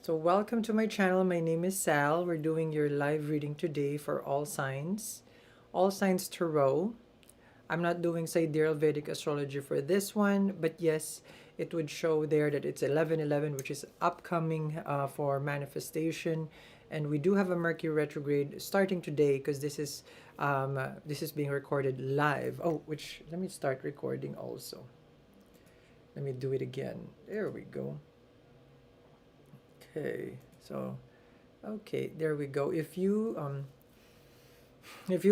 So welcome to my channel. My name is Sal. We're doing your live reading today for all signs. All signs tarot. I'm not doing sidereal Vedic astrology for this one, but yes, it would show there that it's 11/11, which is upcoming for manifestation. And we do have a Mercury retrograde starting today because this is being recorded live. Oh, which let me start recording also. Let me do it again. There we go. Okay, so okay, there we go. If you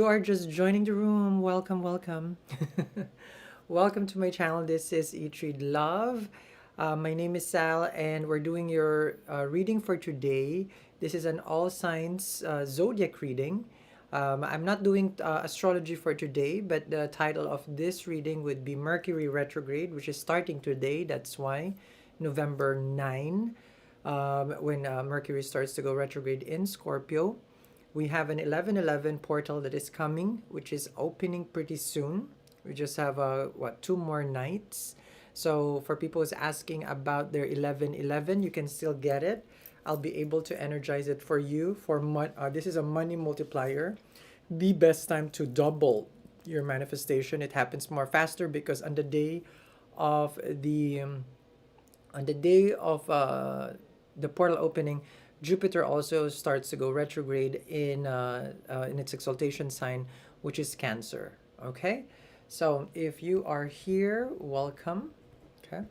are just joining the room, welcome, welcome. Welcome to my channel. This is Eat Read Love. My name is Sal, and we're doing your reading for today. This is an all signs zodiac reading. I'm not doing astrology for today, but the title of this reading would be Mercury Retrograde, which is starting today. That's why November 9, when Mercury starts to go retrograde in Scorpio. We have an 11/11 portal that is coming, which is opening pretty soon. We just have two more nights. So for people who's asking about their 11/11, you can still get it. I'll be able to energize it for you. This is a money multiplier. The best time to double your manifestation. It happens more faster because of the on the day of the portal opening, Jupiter also starts to go retrograde in its exaltation sign, which is Cancer. Okay, so if you are here, welcome. Okay,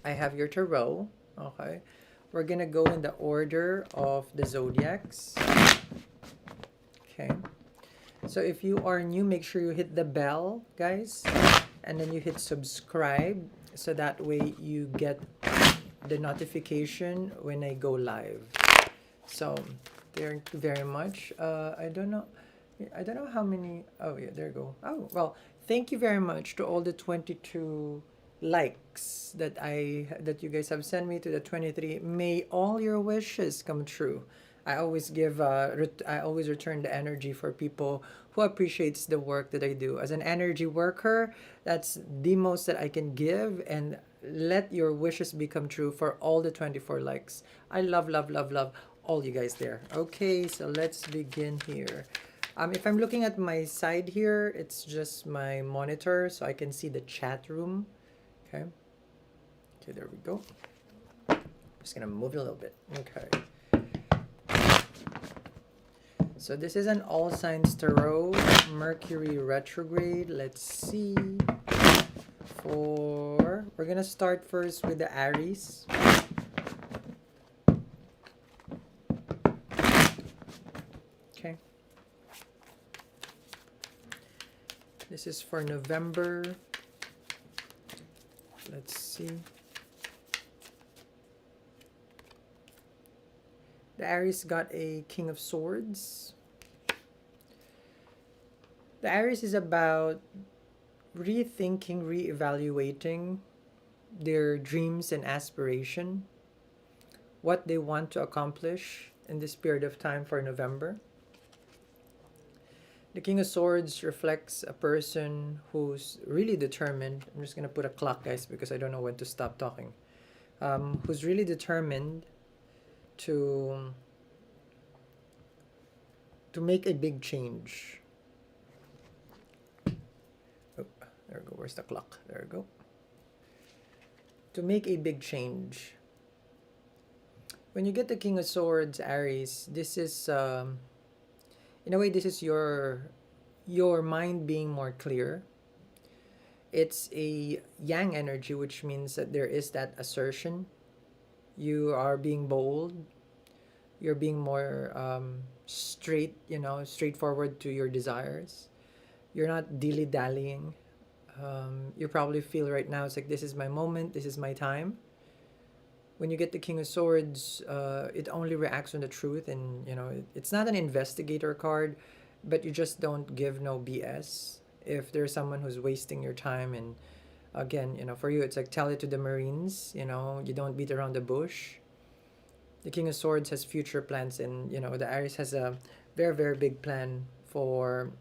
I have your tarot. Okay, we're gonna go in the order of the zodiacs. Okay, so if you are new, make sure you hit the bell, guys, and then you hit subscribe so that way you get the notification when I go live. So thank you very much. I don't know how many. Oh yeah, there you go. Oh well, thank you very much to all the 22 likes that you guys have sent me to the 23. May all your wishes come true. I always return the energy for people who appreciates the work that I do. As an energy worker, that's the most that I can give, and let your wishes become true for all the 24 likes. I love, love, love, love all you guys there. Okay, so let's begin here. If I'm looking at my side here, it's just my monitor, so I can see the chat room. Okay. Okay, there we go. Just gonna move it a little bit. Okay. So this is an all signs tarot, Mercury retrograde. Let's see. We're gonna start first with the Aries. Okay. This is for November. Let's see. The Aries got a King of Swords. The Aries is about rethinking, reevaluating their dreams and aspiration, what they want to accomplish in this period of time for November. The King of Swords reflects a person who's really determined. I'm just going to put a clock, guys, because I don't know when to stop talking. Who's really determined to make a big change. Oh, there we go. Where's the clock? There we go. To make a big change. When you get the King of Swords, Aries, this is in a way, this is your mind being more clear. It's a yang energy, which means that there is that assertion. You are being bold. You're being more straightforward to your desires. You're not dilly-dallying. You probably feel right now it's like, this is my moment, this is my time. When you get the King of Swords, it only reacts on the truth, and it's not an investigator card, but you just don't give no BS. If there's someone who's wasting your time, and again, for you, it's like, tell it to the Marines. You don't beat around the bush. The King of Swords has future plans, and the Aries has a very, very big plan for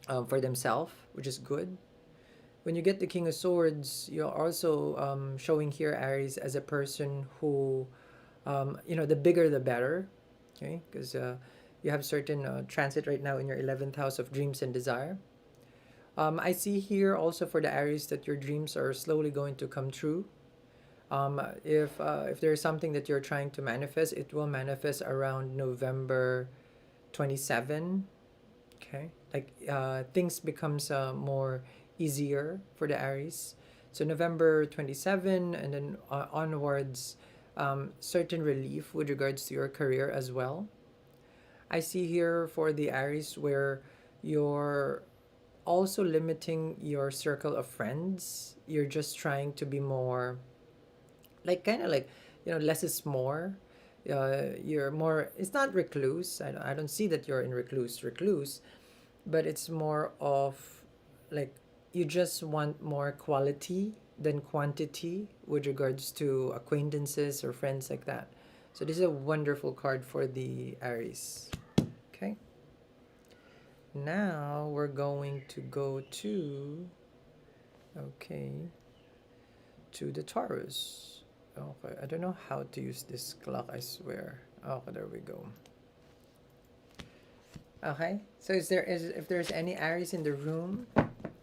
themselves, which is good. When you get the King of Swords, you're also showing here Aries as a person who The bigger the better, okay? Because you have certain transit right now in your 11th house of dreams and desire. I see here also for the Aries that your dreams are slowly going to come true. If there's something that you're trying to manifest, it will manifest around November 27. Okay, like things becomes more easier for the Aries. So November 27 and then onwards, certain relief with regards to your career as well. I see here for the Aries where you're also limiting your circle of friends. You're just trying to be more like kind of like less is more. You're more, it's not recluse. I don't see that you're in recluse, but it's more of like you just want more quality than quantity with regards to acquaintances or friends like that. So this is a wonderful card for the Aries. Okay, now we're going to go to to the Taurus. Okay, I don't know how to use this clock, I swear. Okay, there we go. Okay, so if there's any Aries in the room,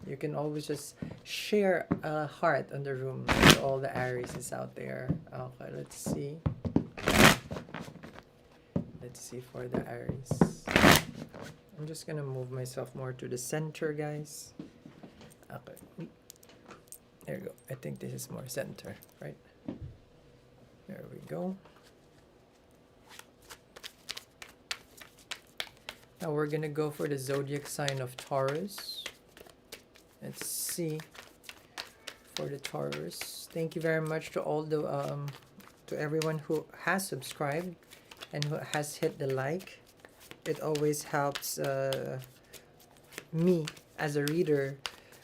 you can always just share a heart on the room to all the Aries out there. Okay, let's see. Let's see for the Aries. I'm just gonna move myself more to the center, guys. Okay, there you go. I think this is more center, right? There we go. Now we're gonna go for the zodiac sign of Taurus. Let's see for the Taurus. Thank you very much to all the to everyone who has subscribed and who has hit the like. It always helps me as a reader,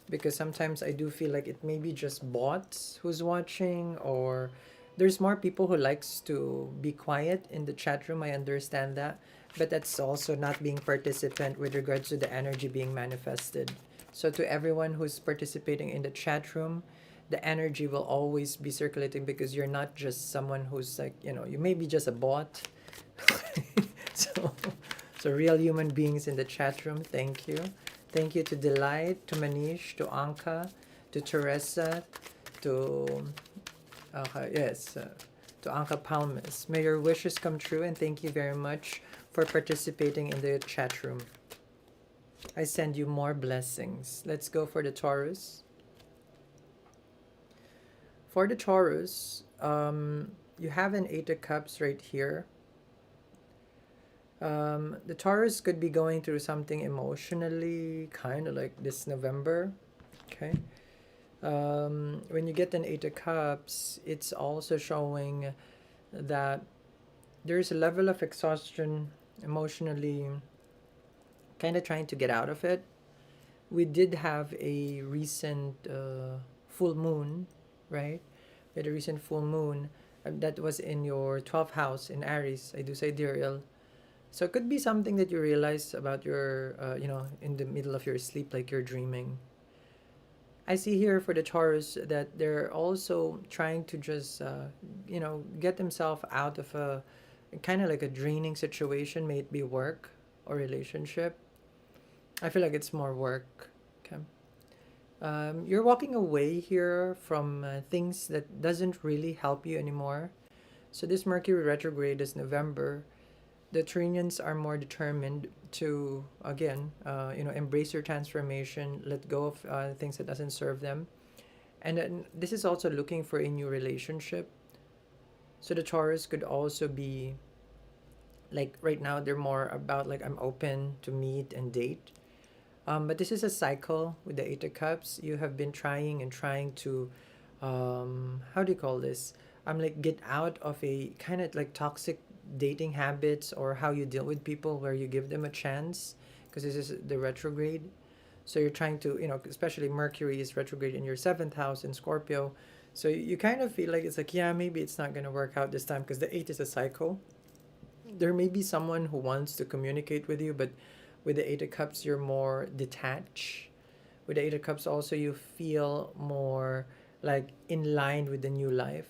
because sometimes I do feel like it may be just bots who's watching, or there's more people who likes to be quiet in the chat room. I understand that, but that's also not being participant with regards to the energy being manifested. So to everyone who's participating in the chat room, the energy will always be circulating, because you're not just someone who's like, you may be just a bot. so so real human beings in the chat room. Thank you. Thank you to Delight, to Manish, to Anka, to Teresa, to to Anka Palmas. May your wishes come true, and thank you very much for participating in the chat room. I send you more blessings. Let's go for the Taurus. For the Taurus, you have an Eight of Cups right here. The Taurus could be going through something emotionally, kind of like this November. Okay. When you get an Eight of Cups, it's also showing that there's a level of exhaustion emotionally, kind of trying to get out of it. We did have a recent full moon, right? We had a recent full moon that was in your 12th house in Aries. I do sidereal. So it could be something that you realize about your, in the middle of your sleep, like you're dreaming. I see here for the Taurus that they're also trying to just, get themselves out of a kind of like a draining situation, may it be work or relationship. I feel like it's more work. Okay. You're walking away here from things that doesn't really help you anymore. So this Mercury retrograde is November. The Taurinians are more determined to, again, embrace your transformation, let go of things that doesn't serve them. And then this is also looking for a new relationship. So the Taurus could also be, like right now, they're more about like, I'm open to meet and date. But this is a cycle with the Eight of Cups. You have been trying and trying to, how do you call this? Like get out of a kind of like toxic dating habits, or how you deal with people where you give them a chance, because this is the retrograde. So you're trying to, especially Mercury is retrograde in your 7th house in Scorpio. So you kind of feel like it's like, yeah, maybe it's not going to work out this time, because the 8 is a cycle. There may be someone who wants to communicate with you, but with the Eight of Cups, you're more detached. With the Eight of Cups also, you feel more like in line with the new life.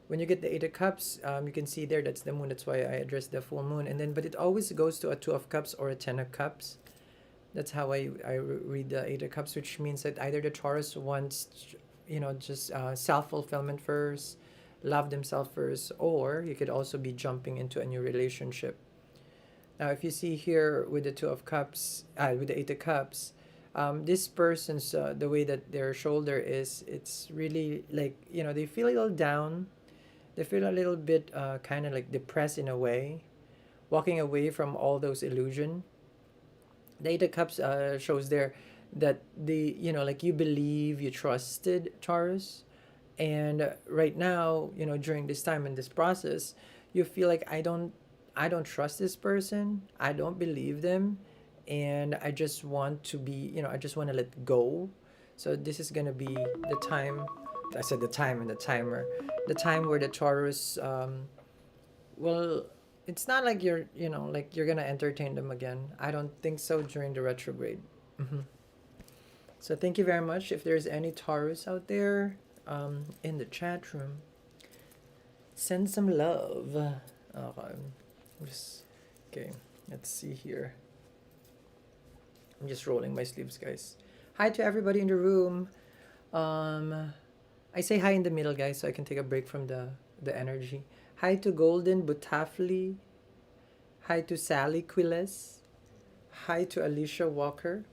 When you get the Eight of Cups, you can see there that's the moon. That's why I addressed the full moon. And then, but it always goes to a Two of Cups or a Ten of Cups. That's how I read the Eight of Cups, which means that either the Taurus wants, just self-fulfillment first, love themselves first, or you could also be jumping into a new relationship. Now, if you see here with the Two of Cups, with the Eight of Cups, this person's, the way that their shoulder is, it's really like, they feel a little down. They feel a little bit kind of like depressed in a way, walking away from all those illusion. The Eight of Cups shows there that like you believe, you trusted Taurus, and right now, during this time in this process, you feel like I don't trust this person, I don't believe them, and I just want to be, I just want to let go. So this is gonna be the time. I said the time and the timer, the time where the Taurus, well, it's not like like you're gonna entertain them again. I don't think so during the retrograde. So thank you very much. If there's any Taurus out there, in the chat room, send some love. Okay. Okay, let's see here. I'm just rolling my sleeves, guys. Hi to everybody in the room. I say hi in the middle, guys, so I can take a break from the energy. Hi to Golden Butafli. Hi to Sally Quiles. Hi to Alicia Walker.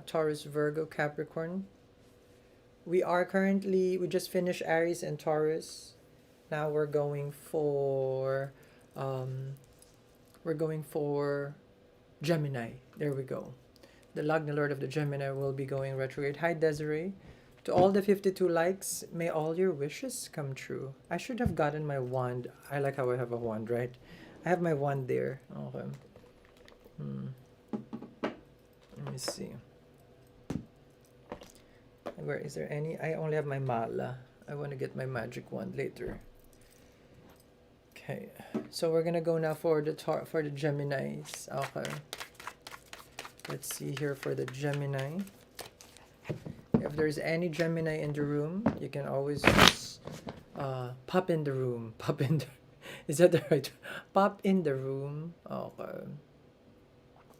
Taurus, Virgo, Capricorn. We just finished Aries and Taurus. Now we're going for Gemini. There we go. The Lagna Lord of the Gemini will be going retrograde. Hi, Desiree. To all the 52 likes, may all your wishes come true. I should have gotten my wand. I like how I have a wand, right? I have my wand there. Okay. Let me see. Where is there any? I only have my mala. I want to get my magic wand later. Okay, so we're gonna go now for the Geminis. Okay. Let's see here for the Gemini. If there's any Gemini in the room, you can always just pop in the room. Pop in the, is that the right? Pop in the room. Okay.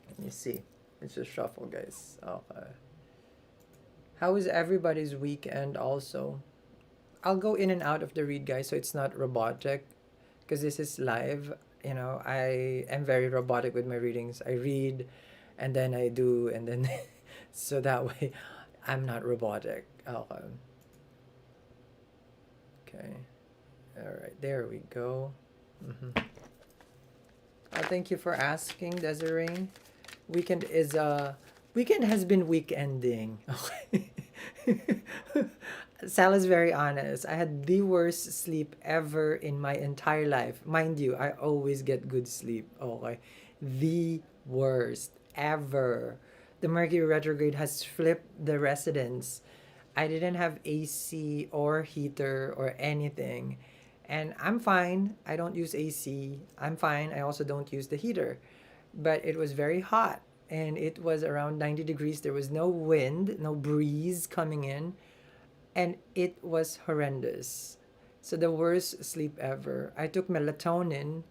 Let me see. Let's just shuffle, guys. Okay. How is everybody's weekend also? I'll go in and out of the read, guys, so it's not robotic. Because this is live, I am very robotic with my readings. I read, and then I do, and then, so that way, I'm not robotic. Okay. All right, there we go. Thank you for asking, Desiree. Weekend has been weekending. Okay. Sal is very honest. I had the worst sleep ever in my entire life. Mind you, I always get good sleep. Okay. The worst ever. The Mercury retrograde has flipped the residence. I didn't have AC or heater or anything. And I'm fine. I don't use AC. I'm fine. I also don't use the heater. But it was very hot. And it was around 90 degrees. There was no wind, no breeze coming in. And it was horrendous. So the worst sleep ever. I took melatonin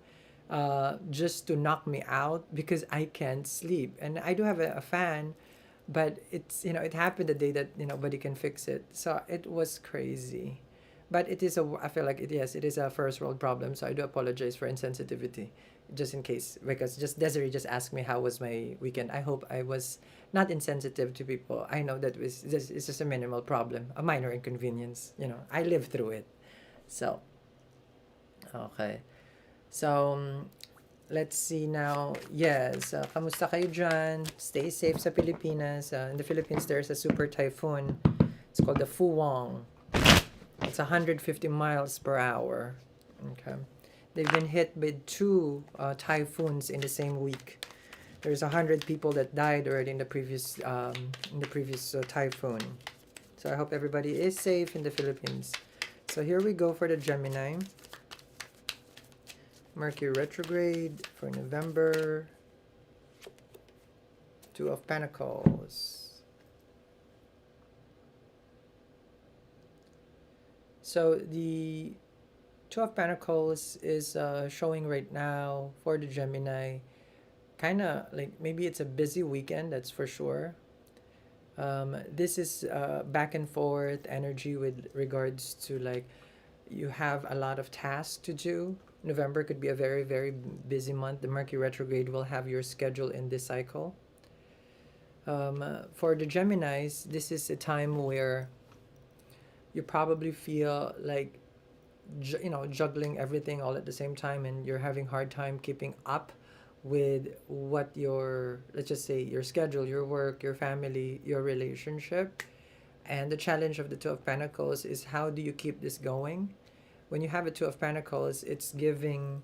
just to knock me out because I can't sleep. And I do have a fan, but it's, it happened the day that, nobody can fix it. So it was crazy. But I feel like yes, it is a first world problem. So I do apologize for insensitivity, just in case, because Desiree just asked me how was my weekend. I hope I was not insensitive to people. I know that it's just a minimal problem, a minor inconvenience. I lived through it. So, okay. So, let's see now. Yes, kamusta kayo dyan? Stay safe sa Pilipinas. In the Philippines, there's a super typhoon. It's called the Fuwang. It's 150 miles per hour. Okay. They've been hit with 2 typhoons in the same week. There's 100 people that died already in the previous typhoon. So I hope everybody is safe in the Philippines. So here we go for the Gemini. Mercury retrograde for November. 2 of Pentacles. So the Two of Pentacles is showing right now for the Gemini. Kind of like maybe it's a busy weekend, that's for sure. This is back and forth energy with regards to like you have a lot of tasks to do. November could be a very, very busy month. The Mercury retrograde will have your schedule in this cycle. For the Geminis, this is a time where you probably feel like juggling everything all at the same time, and you're having hard time keeping up with what your, let's just say, your schedule, your work, your family, your relationship. And the challenge of the Two of Pentacles is how do you keep this going? When you have a Two of Pentacles, it's giving,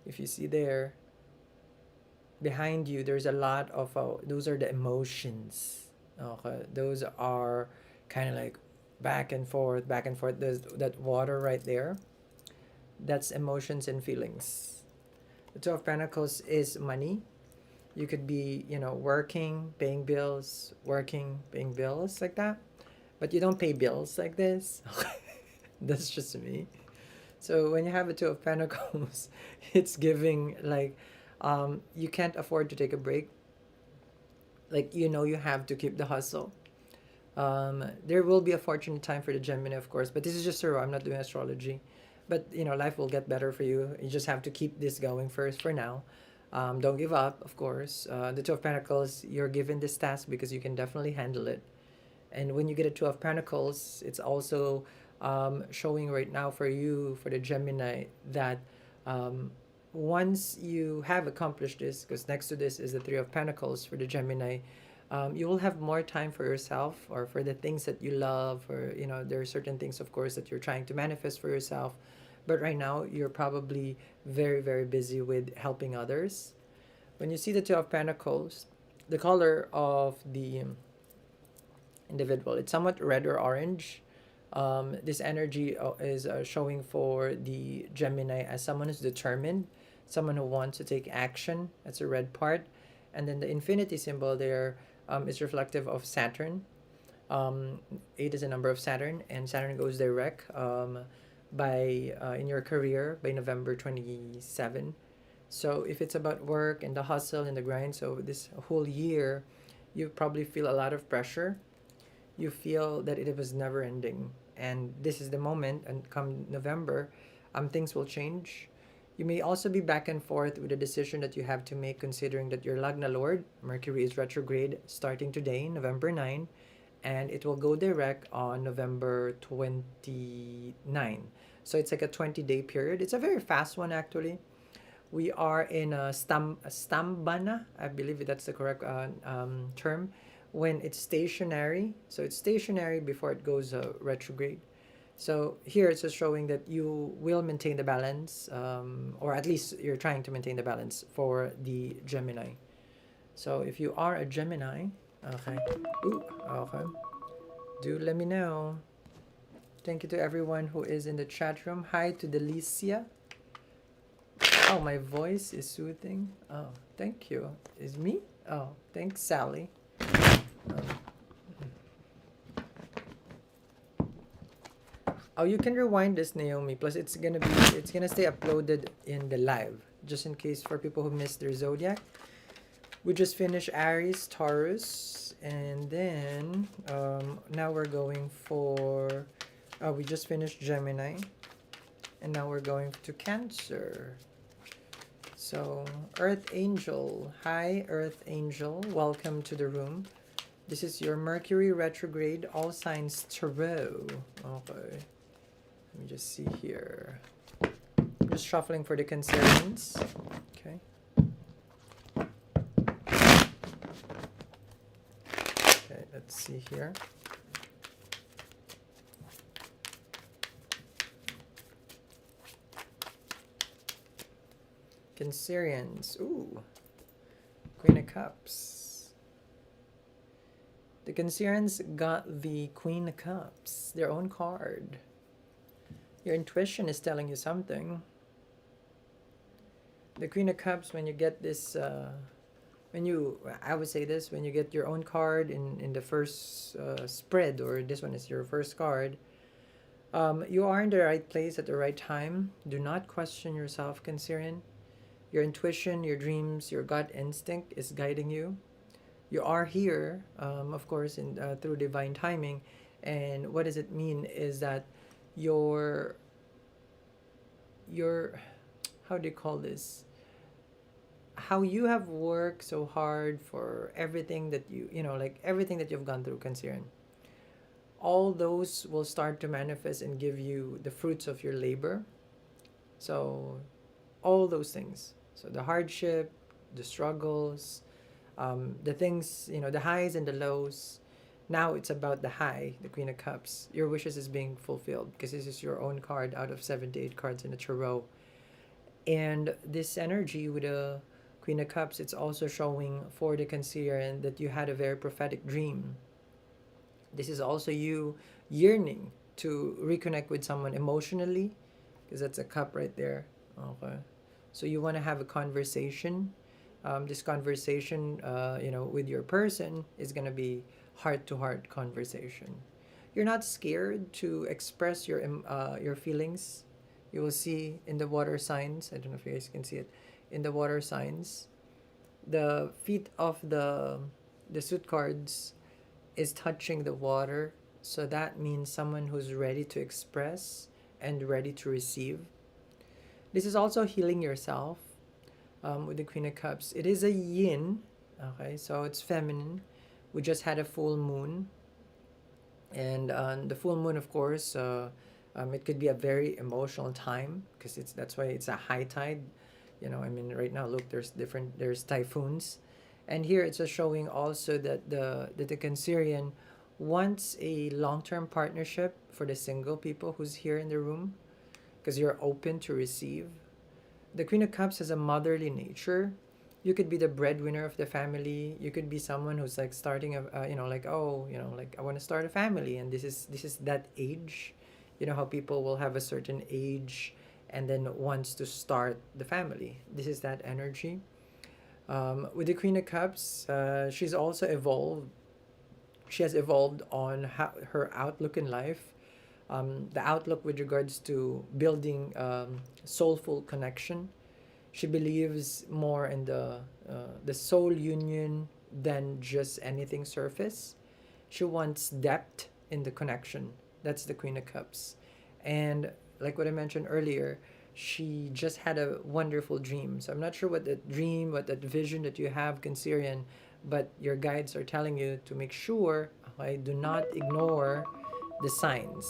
if you see there, behind you, there's a lot of, those are the emotions. Okay, those are kind of like back and forth, back and forth. There's that water right there. That's emotions and feelings. The Two of Pentacles is money. You could be, working, paying bills, working, paying bills, like that. But you don't pay bills like this. That's just me. So when you have a Two of Pentacles, it's giving like you can't afford to take a break. Like, you have to keep the hustle. There will be a fortunate time for the Gemini, of course, but this is just I'm not doing astrology. But, life will get better for you. You just have to keep this going first for now. Don't give up, of course. The Two of Pentacles, you're given this task because you can definitely handle it. And when you get a Two of Pentacles, it's also showing right now for you, for the Gemini, that once you have accomplished this, because next to this is the Three of Pentacles for the Gemini, you will have more time for yourself or for the things that you love, or there are certain things, of course, that you're trying to manifest for yourself. But right now, you're probably very, very busy with helping others. When you see the Two of Pentacles, the color of the individual, it's somewhat red or orange. This energy is showing for the Gemini as someone who's determined, someone who wants to take action. That's a red part. And then the infinity symbol there is reflective of Saturn. 8 is a number of Saturn, and Saturn goes direct by in your career by November 27. So if it's about work and the hustle and the grind, so this whole year, you probably feel a lot of pressure. You feel that it was never ending, and this is the moment. And come November, things will change. You may also be back and forth with a decision that you have to make, considering that your Lagna Lord, Mercury, is retrograde starting today, November 9, and it will go direct on November 29. So it's like a 20-day period. It's a very fast one, actually. We are in a stambana, I believe that's the correct term, when it's stationary. So it's stationary before it goes retrograde. So here it's just showing that you will maintain the balance, or at least you're trying to maintain the balance for the Gemini. So if you are a Gemini, okay, okay, do let me know. Thank you to everyone who is in the chat room. Hi to Delicia. Oh, my voice is soothing. Oh, thank you. Is me? Oh, thanks, Sally. Oh, you can rewind this, Naomi. Plus, it's gonna stay uploaded in the live, just in case for people who missed their zodiac. We just finished Aries, Taurus, and then now we're going for. We just finished Gemini, and now we're going to Cancer. So, Earth Angel. Hi, Earth Angel. Welcome to the room. This is your Mercury retrograde, all signs tarot. Okay. Let me just see here. I'm just shuffling for the Cancerians. Okay. Okay, let's see here. Cancerians. Ooh. Queen of Cups. The Cancerians got the Queen of Cups, their own card. Your intuition is telling you something. The Queen of Cups, when you get this, I would say this, when you get your own card in the first spread, or this one is your first card, You are in the right place at the right time. Do not question yourself, Cancerian. Your intuition, your dreams, your gut instinct is guiding you. You are here, of course, in through divine timing. And what does it mean is that your your how do you call this? How you have worked so hard for everything that like everything that you've gone through, Cancerian. All those will start to manifest and give you the fruits of your labor. So all those things. So the hardship, the struggles, the things, the highs and the lows. Now it's about the high, the Queen of Cups. Your wishes is being fulfilled because this is your own card out of 78 cards in a tarot. And this energy with the Queen of Cups, it's also showing for the Cancerian that you had a very prophetic dream. This is also you yearning to reconnect with someone emotionally because that's a cup right there. Okay. So you want to have a conversation. This conversation, with your person is going to be heart to heart conversation. You're not scared to express your feelings. You will see in the water signs. I don't know if you guys can see it. In the water signs, the feet of the suit cards is touching the water. So that means someone who's ready to express and ready to receive. This is also healing yourself with the Queen of Cups. It is a yin, okay, so it's feminine. We just had a full moon. And the full moon, of course, it could be a very emotional time because that's why it's a high tide. Right now, look, there's typhoons. And here it's just showing also that the Cancerian wants a long-term partnership for the single people who's here in the room because you're open to receive. The Queen of Cups has a motherly nature. You could be the breadwinner of the family. You could be someone who's like starting like I want to start a family, and this is that age. You know how people will have a certain age and then wants to start the family. This is that energy. With the Queen of Cups, she's also evolved. She has evolved on her outlook in life, the outlook with regards to building soulful connection. She believes more in the soul union than just anything surface. She wants depth in the connection. That's the Queen of Cups. And like what I mentioned earlier, she just had a wonderful dream. So I'm not sure what that dream, what that vision that you have, Cancerian, but your guides are telling you to make sure, okay, do not ignore the signs.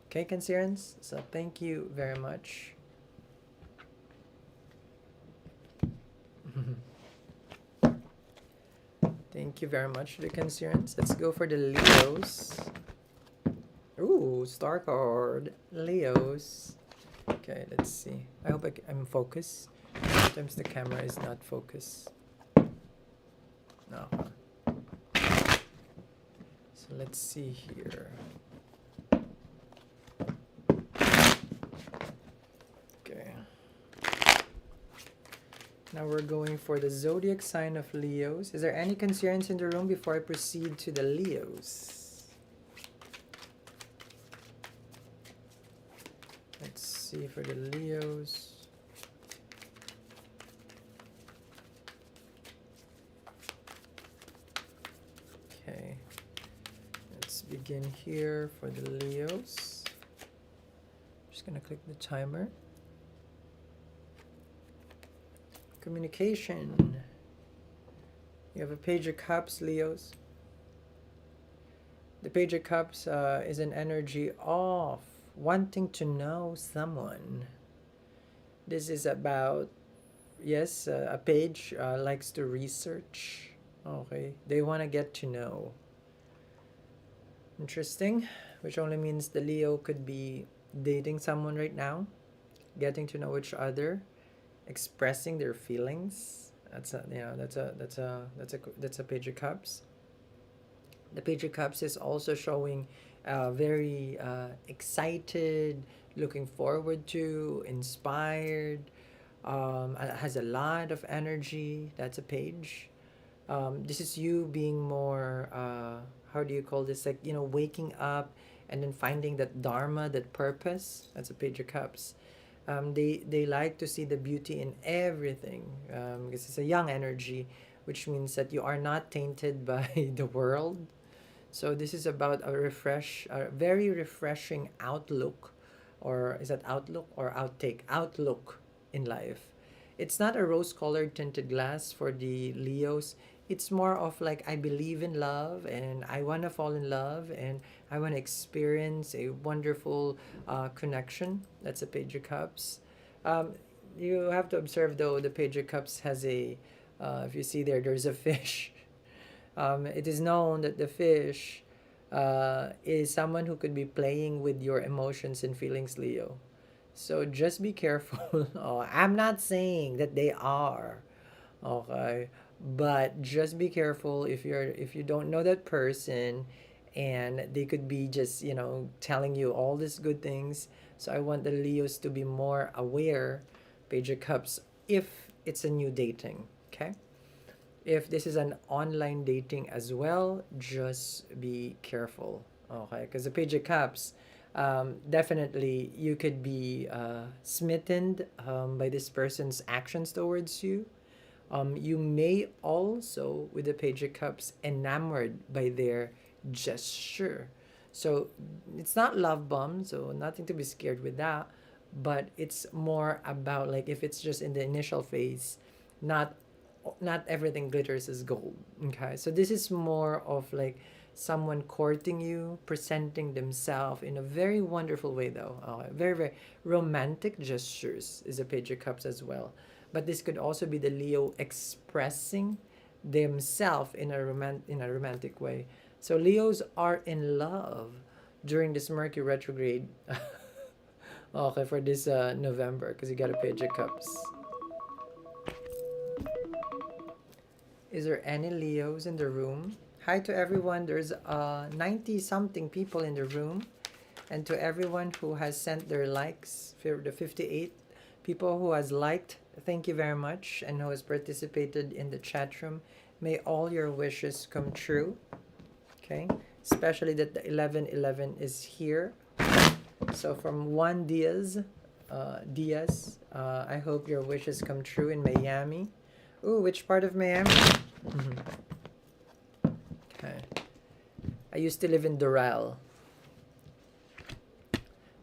Okay, Cancerians? So thank you very much. Thank you very much, the Cancerians. Let's go for the Leos. Ooh, star card. Leos. Okay, let's see. I hope I'm focused. Sometimes the camera is not focused. No. So let's see here. Okay. Now we're going for the zodiac sign of Leos. Is there any Cancerians in the room before I proceed to the Leos? Let's see for the Leos. Okay. Let's begin here for the Leos. Just gonna click the timer. Communication. You have a Page of Cups, Leos. The Page of Cups is an energy of wanting to know someone. This is about, yes, a page likes to research. Okay, they want to get to know. Interesting, which only means the Leo could be dating someone right now, getting to know each other, expressing their feelings. That's a Page of Cups. The Page of Cups is also showing very excited, looking forward to, inspired, has a lot of energy. That's a page. This is you being more, how do you call this? Like, waking up and then finding that dharma, that purpose. That's a Page of Cups. They like to see the beauty in everything, because it's a young energy, which means that you are not tainted by the world. So this is about a very refreshing outlook, or is that outlook or outtake? Outlook in life. It's not a rose-colored tinted glass for the Leos. It's more of like, I believe in love and I want to fall in love and I want to experience a wonderful connection. That's a Page of Cups. Um, you have to observe though, the Page of Cups has if you see there, there's a fish. It is known that the fish is someone who could be playing with your emotions and feelings, Leo. So just be careful. Oh, I'm not saying that they are, okay, but just be careful if you don't know that person, and they could be just telling you all these good things. So I want the Leos to be more aware, Page of Cups, if it's a new dating, okay? If this is an online dating as well, just be careful, okay? Because the Page of Cups, definitely you could be smitten by this person's actions towards you. You may also, with the Page of Cups, enamored by their gesture. So it's not love bomb, so nothing to be scared with that. But it's more about, like, if it's just in the initial phase, not not everything glitters as gold. Okay, so this is more of like someone courting you, presenting themselves in a very wonderful way, though. Very, very romantic gestures is a Page of Cups as well. But this could also be the Leo expressing themselves in in a romantic way. So Leos are in love during this Mercury retrograde. Okay, for this November, because you got a Page of Cups. Is there any Leos in the room? Hi to everyone. There's 90 something people in the room. And to everyone who has sent their likes, for the 58 people who has liked, thank you very much, and who has participated in the chat room. May all your wishes come true. Okay? Especially that the 1111 is here. So from Juan Diaz, I hope your wishes come true in Miami. Ooh, which part of Miami? Okay. I used to live in Doral.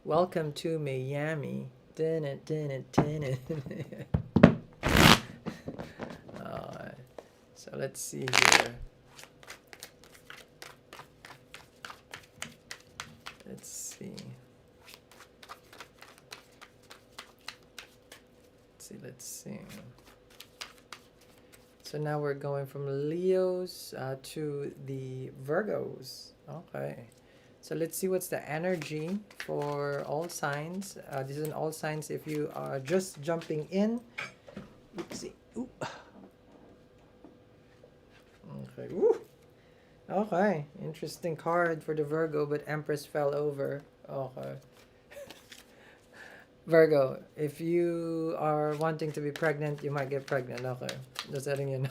Welcome to Miami. Dun it, dun it, dun it. So let's see here. Let's see. Let's see. So now we're going from Leos to the Virgos. Okay. So let's see what's the energy for all signs. This is an all signs. If you are just jumping in, oopsie. Ooh. Okay. Ooh. Okay. Interesting card for the Virgo, but Empress fell over. Okay. Virgo, if you are wanting to be pregnant, you might get pregnant. Okay. Just letting you know.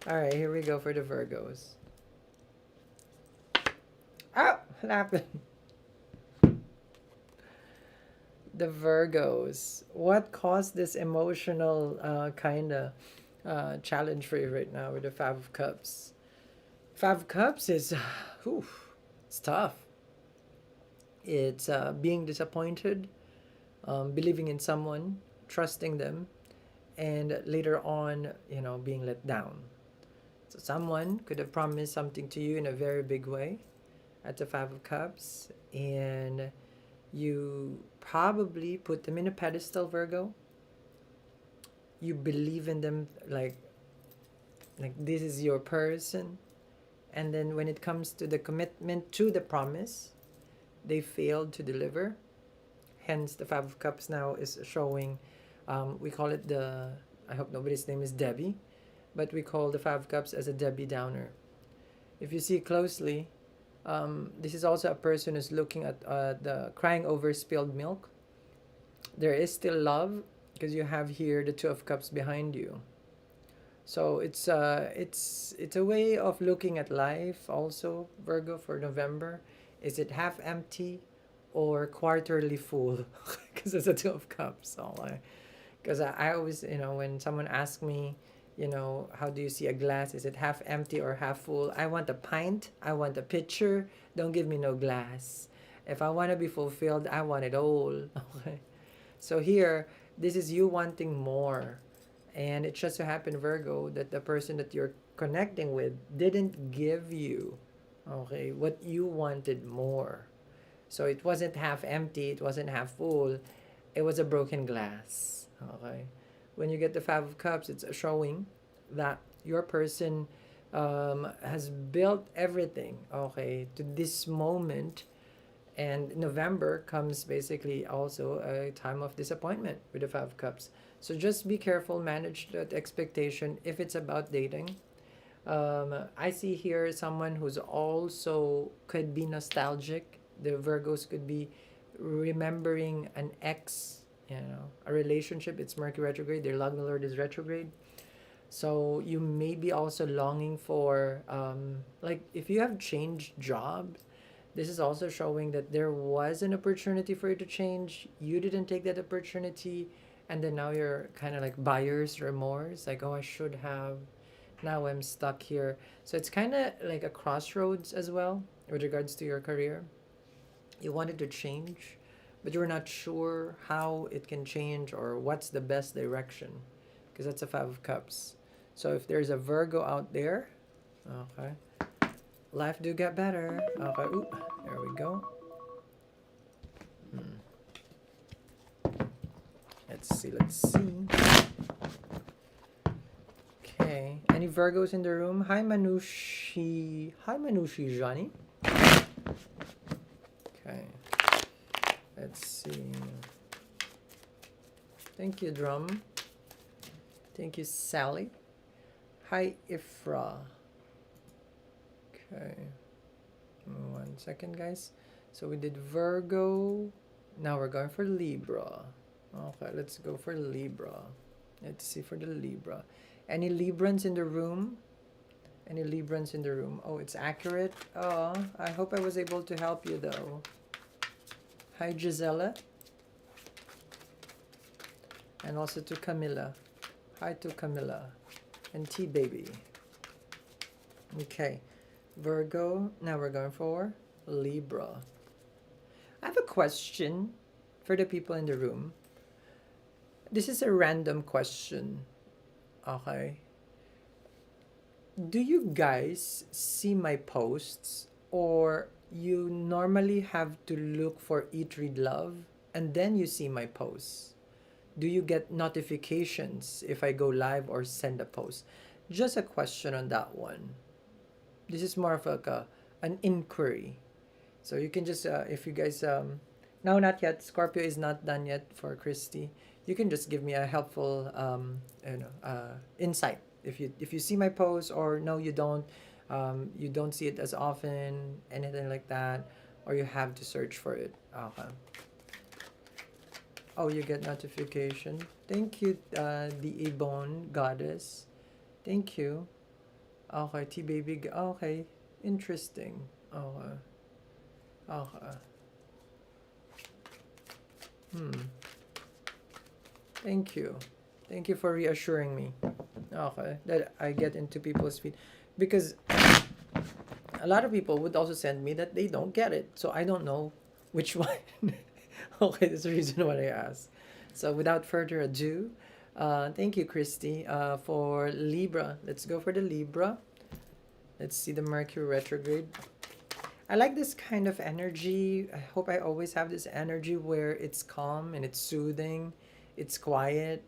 All right, here we go for the Virgos. Oh, what happened? The Virgos. What caused this emotional kind of challenge for you right now with the Five of Cups? Five of Cups is, it's tough. It's being disappointed, believing in someone, trusting them, and later on, being let down. So someone could have promised something to you in a very big way at the Five of Cups, and you probably put them in a pedestal, Virgo. You believe in them like this is your person, and then when it comes to the commitment to the promise, they failed to deliver. Hence, the Five of Cups now is showing, we call it I hope nobody's name is Debbie, but we call the Five of Cups as a Debbie Downer. If you see closely, this is also a person who's looking at the crying over spilled milk. There is still love, because you have here the Two of Cups behind you. So it's a way of looking at life also, Virgo, for November. Is it half empty or quarterly full? Because it's a Two of Cups. Because I always, when someone asks me, how do you see a glass? Is it half empty or half full? I want a pint. I want a pitcher. Don't give me no glass. If I want to be fulfilled, I want it all. Okay. So here, this is you wanting more. And it just so happened, Virgo, that the person that you're connecting with didn't give you, okay, what you wanted more. So it wasn't half empty, it wasn't half full, it was a broken glass. Okay. When you get the Five of Cups, it's showing that your person has built everything, okay, to this moment. And November comes basically also a time of disappointment with the Five of Cups. So just be careful, manage that expectation if it's about dating. I see here someone who's also could be nostalgic. The Virgos could be remembering an ex, a relationship. It's Mercury retrograde. Their love lord is retrograde. So you may be also longing for, like, if you have changed job, this is also showing that there was an opportunity for you to change. You didn't take that opportunity, and then now you're kind of like buyer's remorse, like, oh, I should have. Now I'm stuck here. So it's kind of like a crossroads as well with regards to your career. You wanted to change, but you're not sure how it can change or what's the best direction, because that's a Five of Cups. So if there's a Virgo out there, okay, life do get better. Okay, ooh, there we go. Let's see. Okay, any Virgos in the room? Hi Manushi. Hi Manushi Johnny. Okay, let's see. Thank you, Drum. Thank you, Sally. Hi, Ifra. Okay. 1 second, guys. So we did Virgo. Now we're going for Libra. Okay, let's go for Libra. Let's see for the Libra. Any Librans in the room? Any Librans in the room? Oh, it's accurate. Oh, I hope I was able to help you though. Hi, Gisela. And also to Camilla. Hi to Camilla. And T-Baby. Okay. Virgo. Now we're going for Libra. I have a question for the people in the room. This is a random question. Okay. Do you guys see my posts, or you normally have to look for Eat, Read, Love and then you see my posts? Do you get notifications if I go live or send a post? Just a question on that one. This is more of like an inquiry. So you can just, if you guys, no, not yet. Scorpio is not done yet for Christy. You can just give me a helpful, insight. If you see my post, or no, you don't see it as often, anything like that, or you have to search for it. Okay. Oh, you get notification. Thank you, the Ebon Goddess. Thank you. Okay, T-Baby. Okay, interesting. Okay. Okay. Thank you. Thank you for reassuring me. Okay, that I get into people's feed, because a lot of people would also send me that they don't get it. So I don't know which one. Okay, that's the reason why I asked. So without further ado, thank you, Christy, for Libra. Let's go for the Libra. Let's see the Mercury retrograde. I like this kind of energy. I hope I always have this energy where it's calm and it's soothing. It's quiet.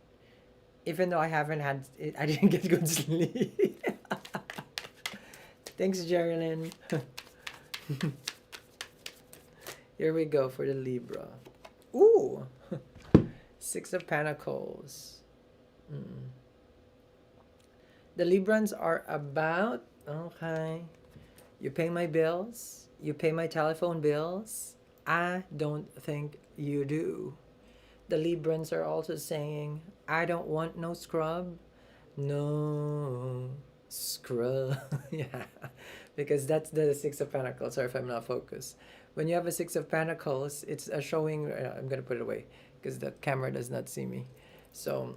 Even though I haven't had it, I didn't get good sleep. Thanks, Geraldine. Here we go for the Libra. Ooh! Six of Pentacles. The Librans are about, okay, you pay my bills, you pay my telephone bills. I don't think you do. The Librans are also saying, I don't want no scrub. No scrub. Yeah. because that's the Six of Pentacles. Sorry if I'm not focused. When you have a Six of Pentacles, it's a showing. I'm gonna put it away because the camera does not see me. So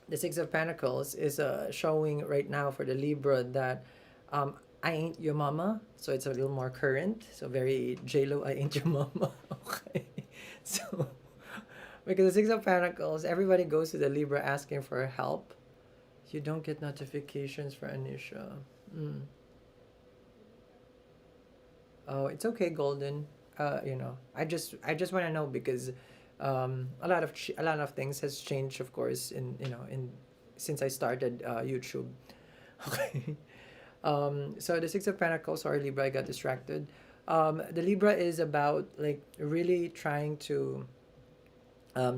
the Six of Pentacles is showing right now for the Libra that I ain't your mama. So it's a little more current. So very J-Lo, I ain't your mama. Okay. So because the Six of Pentacles, everybody goes to the Libra asking for help. You don't get notifications for Anisha. Oh, it's okay, Golden. I just want to know because a lot of things has changed, of course, in since I started YouTube. Okay. So the Six of Pentacles, sorry, Libra, I got distracted. The Libra is about like really trying to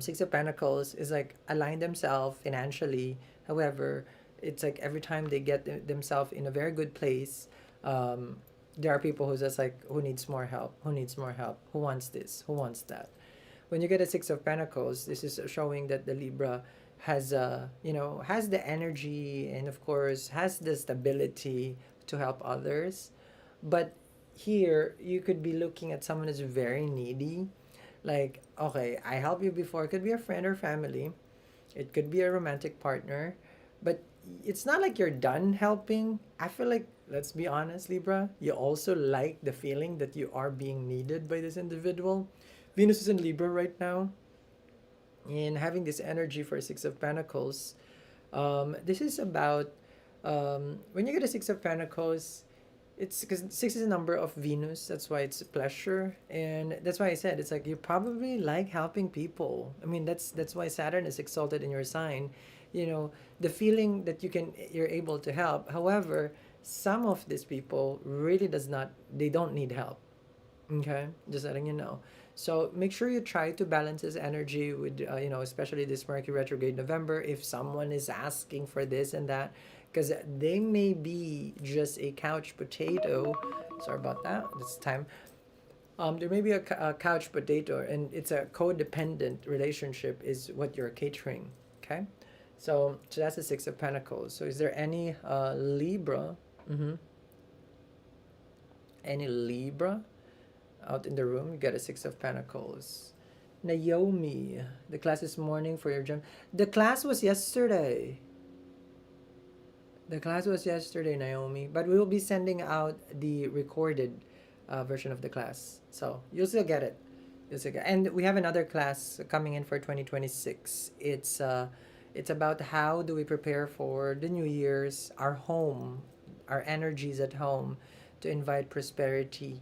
Six of Pentacles is like align themselves financially. However, it's like every time they get themselves in a very good place, um, there are people who's just like, who needs more help? Who needs more help? Who wants this? Who wants that? When you get a Six of Pentacles, this is showing that the Libra has has the energy and of course has the stability to help others. But here you could be looking at someone who's very needy. Like, okay, I helped you before. It could be a friend or family. It could be a romantic partner. But it's not like you're done helping. I feel like, let's be honest, Libra, you also like the feeling that you are being needed by this individual. Venus is in Libra right now. And having this energy for Six of Pentacles, this is about when you get a Six of Pentacles, it's because six is a number of Venus. That's why it's pleasure, and that's why I said it's like you probably like helping people. I mean, that's why Saturn is exalted in your sign. You know, the feeling that you're able to help. However, some of these people really does not. They don't need help. Okay, just letting you know. So make sure you try to balance this energy with, especially this Mercury retrograde November. If someone is asking for this and that, because they may be just a couch potato. Sorry about that. It's time. There may be a couch potato, and it's a codependent relationship. Is what you're catering. Okay, so that's the Six of Pentacles. So is there any Libra? Mm-hmm. Any Libra out in the room? You got a Six of Pentacles. Naomi, the class this morning for your gem. The class was yesterday. The class was yesterday, Naomi. But we will be sending out the recorded version of the class. So you'll still get it. You'll still get it. And we have another class coming in for 2026. It's about how do we prepare for the New Year's, our home, our energies at home to invite prosperity.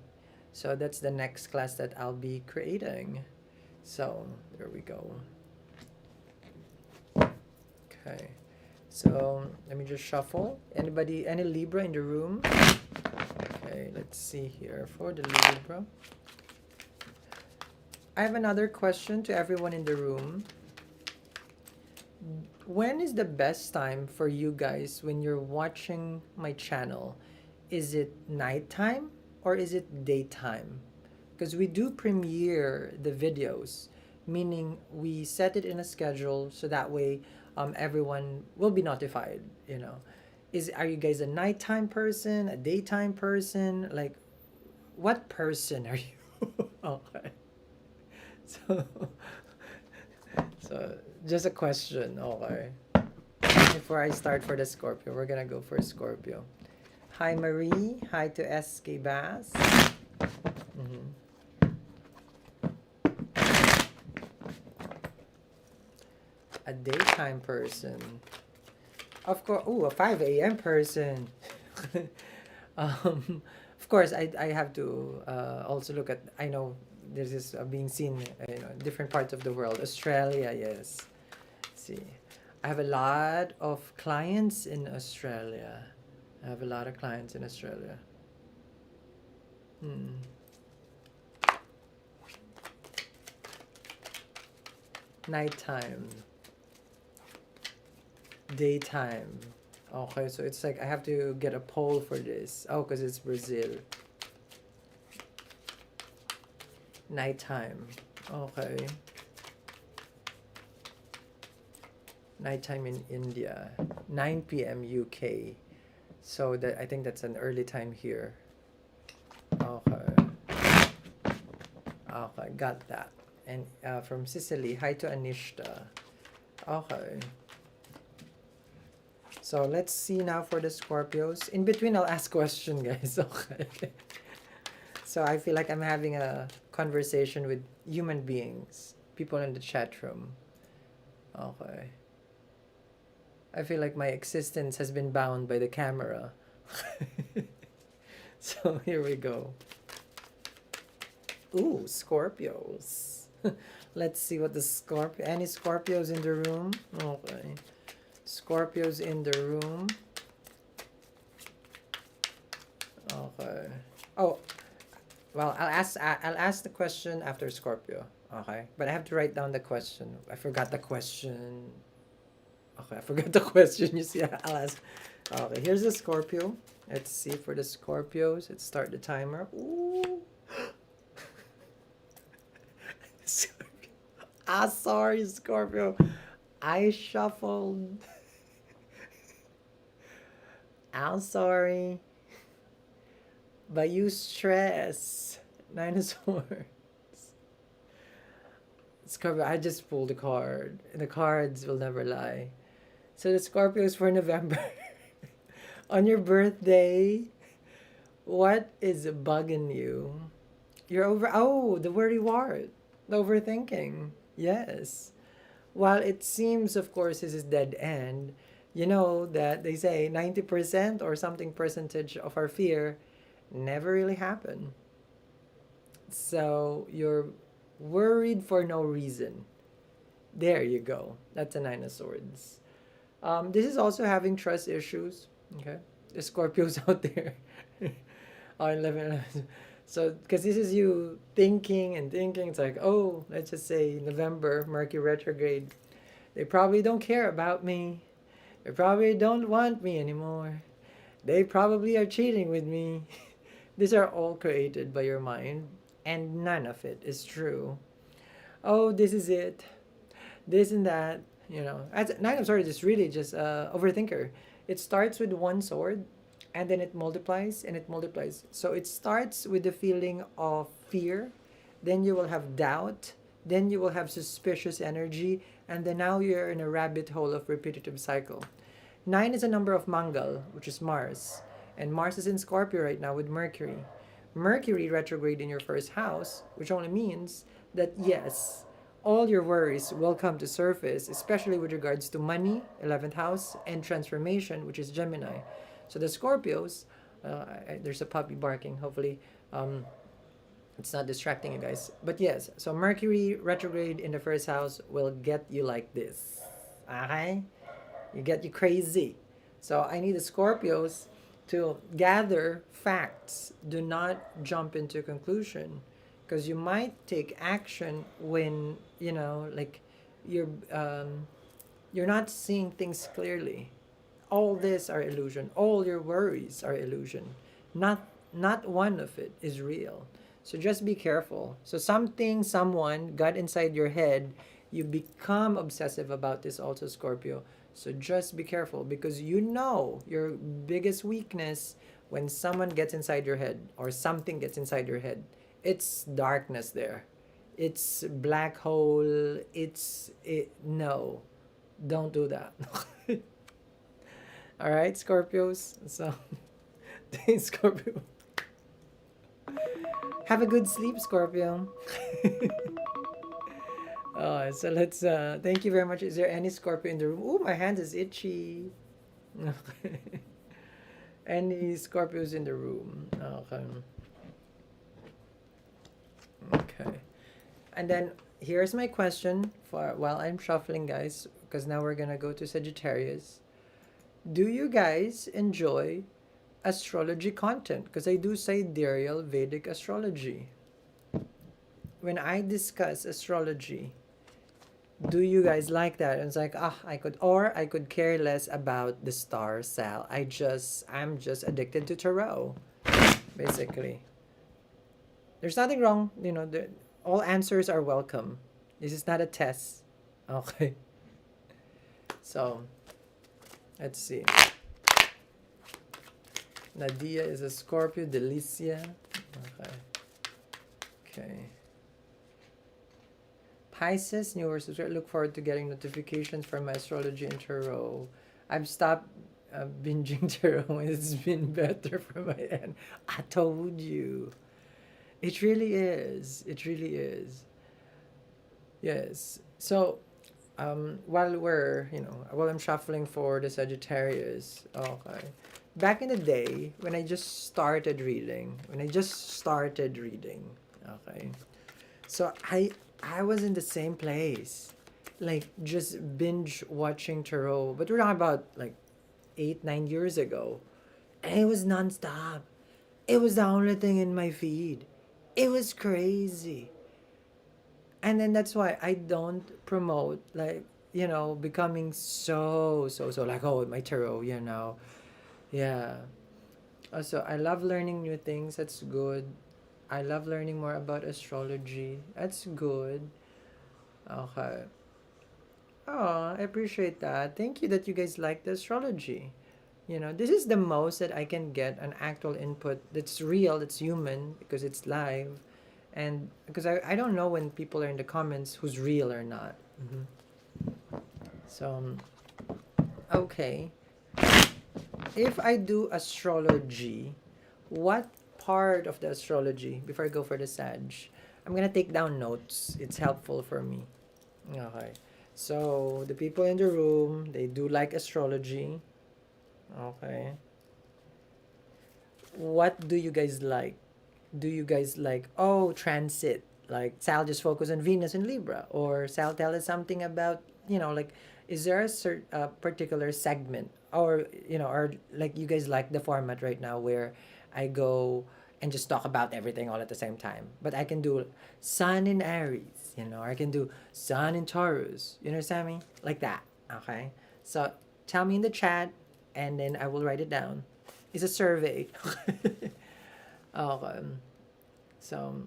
So that's the next class that I'll be creating. So there we go. Okay. So let me just shuffle. Anybody, any Libra in the room? Okay, let's see here for the Libra. I have another question to everyone in the room. When is the best time for you guys when you're watching my channel? Is it nighttime or is it daytime? Because we do premiere the videos, meaning we set it in a schedule so that way everyone will be notified. Are you guys a nighttime person, a daytime person? Like, what person are you? Okay. So, so just a question. Okay. Before I start for the Scorpio, we're gonna go for Scorpio. Hi Marie. Hi to SK Bass. Mm-hmm. A daytime person. Of course. Oh, a 5 a.m. person. Of course, I have to also look at. I know this is being seen in different parts of the world. Australia, yes. Let's see, I have a lot of clients in Australia. I have a lot of clients in Australia. Nighttime. Daytime. Okay, so it's like I have to get a poll for this. Oh, because it's Brazil. Nighttime. Okay. Nighttime in India. 9 p.m. UK. So that, I think that's an early time here. Okay. Okay, got that. And from Sicily, hi to Anishta. Okay. So let's see now for the Scorpios. In between, I'll ask question, guys. Okay. So I feel like I'm having a conversation with human beings, people in the chat room. Okay. I feel like my existence has been bound by the camera. So here we go. Ooh, Scorpios. Let's see what the Scorpio... Any Scorpios in the room? Okay. Scorpios in the room. Okay. Oh, well, I'll ask the question after Scorpio. Okay. But I have to write down the question. I forgot the question. Okay, I forgot the question. You see, I'll ask. Okay, here's the Scorpio. Let's see for the Scorpios. Let's start the timer. Ooh. Scorpio. Ah, sorry, Scorpio. I shuffled. I'm sorry. But you stress. 9 of Swords. Scorpio, I just pulled a card. And the cards will never lie. So the Scorpios for November. On your birthday, what is bugging you? You're over... Oh, the worry wart. The overthinking. Yes. While it seems, of course, this is dead end, you know that they say 90% or something percentage of our fear never really happen. So you're worried for no reason. There you go. That's a 9 of Swords. This is also having trust issues. Okay, the Scorpios out there. Oh, 11. So, because this is you thinking and thinking, it's like, oh, let's just say November, Mercury retrograde. They probably don't care about me. They probably don't want me anymore. They probably are cheating with me. These are all created by your mind, and none of it is true. Oh, this is it. This and that. You know, as 9 of Swords is really just overthinker. It starts with one sword, and then it multiplies and it multiplies. So it starts with the feeling of fear, then you will have doubt, then you will have suspicious energy, and then now you're in a rabbit hole of repetitive cycle. 9 is a number of Mangal, which is Mars, and Mars is in Scorpio right now with Mercury. Mercury retrograde in your first house, which only means that yes, all your worries will come to surface, especially with regards to money, 11th house, and transformation, which is Gemini. So the Scorpios, there's a puppy barking. Hopefully, it's not distracting you guys. But yes, so Mercury retrograde in the first house will get you like this. Okay? You get you crazy. So I need the Scorpios to gather facts. Do not jump into conclusion. Because you might take action when, you know, like you're not seeing things clearly. All this are illusion. All your worries are illusion. Not one of it is real. So just be careful. So something, someone got inside your head. You become obsessive about this also, Scorpio. So just be careful, because you know your biggest weakness when someone gets inside your head or something gets inside your head. It's darkness there. It's black hole. No, don't do that. All right, Scorpios. So, Scorpio. Have a good sleep, Scorpio. So let's, thank you very much. Is there any Scorpio in the room? Oh, my hand is itchy. Okay. Any Scorpios in the room? Okay. Okay. And then here's my question for while I'm shuffling, guys, because now we're gonna go to Sagittarius. Do you guys enjoy astrology content? Because I do sidereal Vedic astrology. When I discuss astrology, do you guys like that? And it's like, I could care less about the star, Sal. I'm just addicted to tarot, basically. There's nothing wrong, you know. All answers are welcome. This is not a test. Okay. So, let's see. Nadia is a Scorpio. Delicia. Okay. Okay. Pisces, new subscriber. Look forward to getting notifications from my astrology and tarot. I've stopped binging tarot and it's been better for my end. I told you. It really is. It really is. Yes. So, while I'm shuffling for the Sagittarius, okay. Back in the day, when I just started reading, okay. So I was in the same place, like just binge watching tarot. But we're talking about like 8, 9 years ago, and it was nonstop. It was the only thing in my feed. It was crazy. And then that's why I don't promote like, becoming so like, oh, my tarot, yeah. Also, I love learning new things. That's good. I love learning more about astrology. That's good. Okay. Oh, I appreciate that. Thank you that you guys like the astrology. This is the most that I can get an actual input that's real, that's human, because it's live. And because I don't know when people are in the comments who's real or not. So, okay. If I do astrology, what part of the astrology, before I go for the Sag, I'm gonna take down notes. It's helpful for me. Okay. So, the people in the room, they do like astrology. Okay. What do you guys like? Do you guys like, oh, transit? Like, Sal just focus on Venus and Libra. Or Sal tell us something about, like, is there a particular segment? Or like you guys like the format right now where I go and just talk about everything all at the same time. But I can do Sun in Aries, or I can do Sun in Taurus. You understand me? Like that. Okay. So tell me in the chat and then I will write it down. It's a survey. Okay. So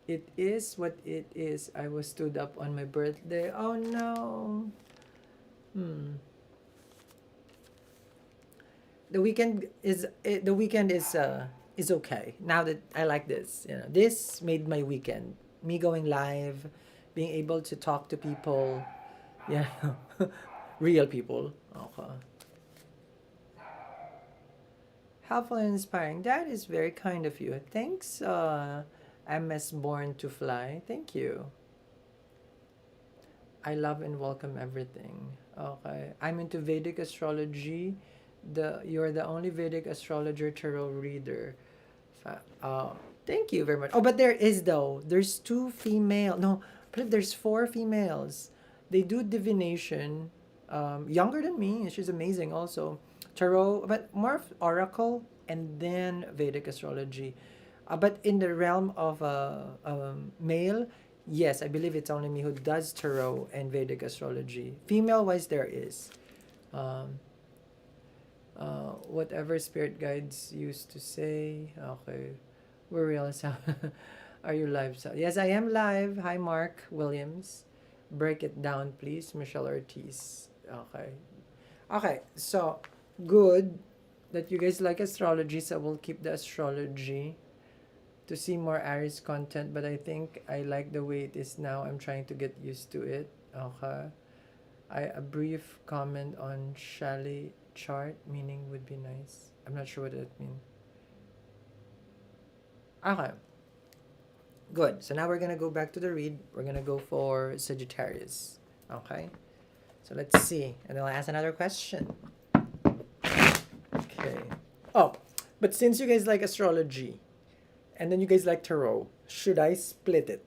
it is what it is. I was stood up on my birthday. Oh no. The weekend is okay. Now that I like this, this made my weekend. Me going live, being able to talk to people, yeah, real people. Okay. Helpful and inspiring. That is very kind of you. Thanks, MS Born to Fly. Thank you. I love and welcome everything. Okay. I'm into Vedic astrology. You're the only Vedic astrologer tarot reader. Thank you very much. Oh, but there's two female. No, I believe there's four females. They do divination. Younger than me, and she's amazing also. Tarot, but more of oracle and then Vedic astrology. But in the realm of male, yes, I believe it's only me who does tarot and Vedic astrology. Female wise, there is. Um, whatever spirit guides used to say. Okay, we're real. Are you live? Yes, I am live. Hi, Mark Williams. Break it down, please, Michelle Ortiz. Okay. Okay, so good that you guys like astrology, so we'll keep the astrology to see more Aries content, but I think I like the way it is now. I'm trying to get used to it. Okay. A brief comment on Shally chart meaning would be nice. I'm not sure what that means. Okay. Good. So now we're gonna go back to the read. We're gonna go for Sagittarius. Okay. So let's see. And then I'll ask another question. Okay. Oh, but since you guys like astrology and then you guys like tarot, should I split it?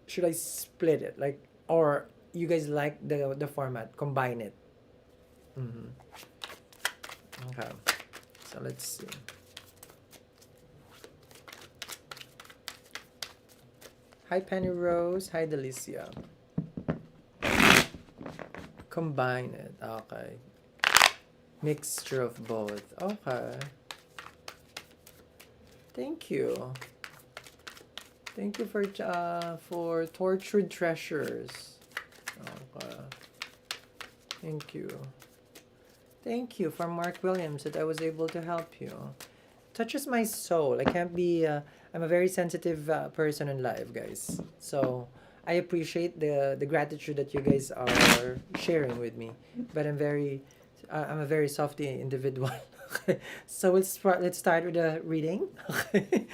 Should I split it? Like, or you guys like the format? Combine it. Mm-hmm. Okay. So let's see. Hi, Penny Rose. Hi, Delicia. Combine it. Okay. Mixture of both. Okay. Thank you. Thank you for Tortured Treasures. Okay. Thank you. Thank you for Mark Williams that I was able to help you. Touches my soul. I can't be. I'm a very sensitive person in life, guys. So I appreciate the gratitude that you guys are sharing with me. But I'm a very softy individual. Okay. So let's start with the reading. Okay.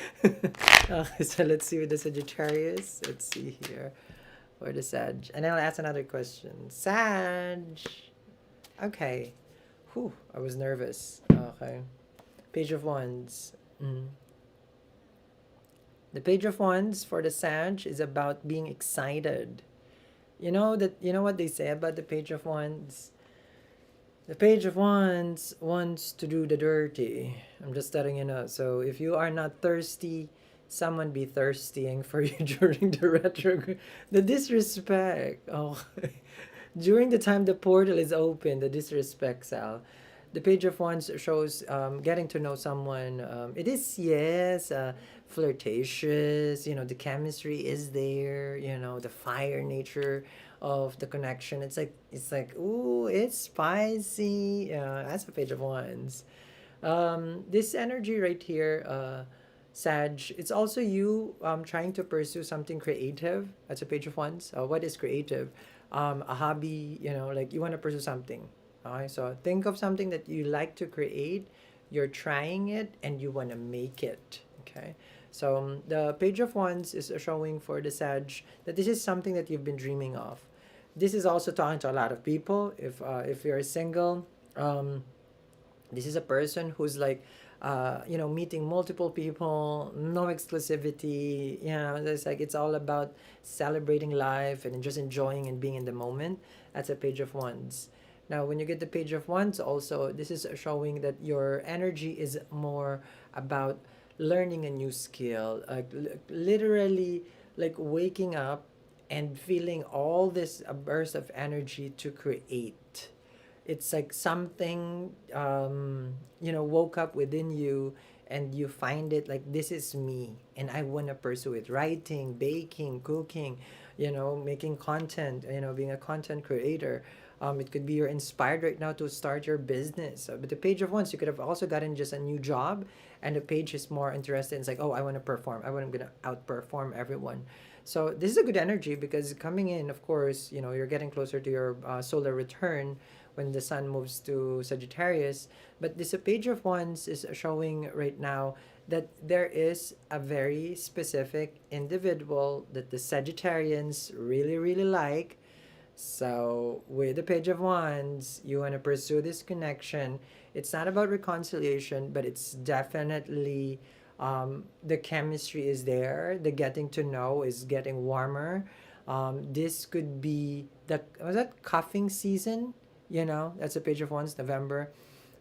So let's see with the Sagittarius. Let's see here for the Sag, and then I'll ask another question. Sag. Okay. Whew, I was nervous. Okay. Page of Wands. Mm. The Page of Wands for the Sag is about being excited. You know what they say about the Page of Wands? The Page of Wands wants to do the dirty. I'm just letting you know. So if you are not thirsty, someone be thirstying for you during the retrograde. The disrespect. Oh, during the time the portal is open, the disrespect, Sal. The Page of Wands shows getting to know someone. It is, yes, flirtatious. The chemistry is there. The fire nature of the connection. It's like ooh, it's spicy. Yeah, that's the Page of Wands. This energy right here, Sag, it's also you trying to pursue something creative. That's a Page of Wands. What is creative? A hobby, like you want to pursue something. Okay, so think of something that you like to create, you're trying it, and you want to make it. Okay, so the Page of Wands is showing for the Sag that this is something that you've been dreaming of. This is also talking to a lot of people. If you're single, this is a person who's like meeting multiple people, no exclusivity. It's all about celebrating life and just enjoying and being in the moment. That's a Page of Wands. Now when you get the Page of Wands, also this is showing that your energy is more about learning a new skill, like literally, like waking up and feeling all this burst of energy to create. It's like something woke up within you, and you find it like, this is me and I want to pursue it. Writing, baking, cooking, making content, being a content creator. It could be you're inspired right now to start your business. But the Page of Wands, you could have also gotten just a new job, and the page is more interested. It's like, oh, I want to perform. I'm going to outperform everyone. So this is a good energy because coming in, of course, you're getting closer to your solar return when the sun moves to Sagittarius. But this Page of Wands is showing right now that there is a very specific individual that the Sagittarians really, really like. So, with the Page of Wands, you want to pursue this connection. It's not about reconciliation, but it's definitely the chemistry is there. The getting to know is getting warmer. This could be was that cuffing season? That's a Page of Wands, November.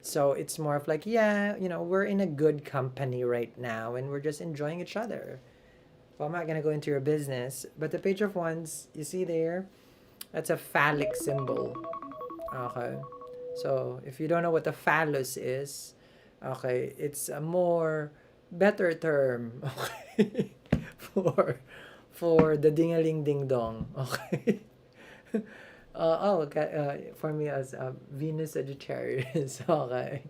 So it's more of like, yeah, we're in a good company right now and we're just enjoying each other. Well, I'm not going to go into your business, but the Page of Wands, you see there, that's a phallic symbol. Okay. So if you don't know what the phallus is, okay, it's a more better term, okay, for for the dingaling ding dong. Okay. Okay. For me as a Venus Sagittarius. Okay.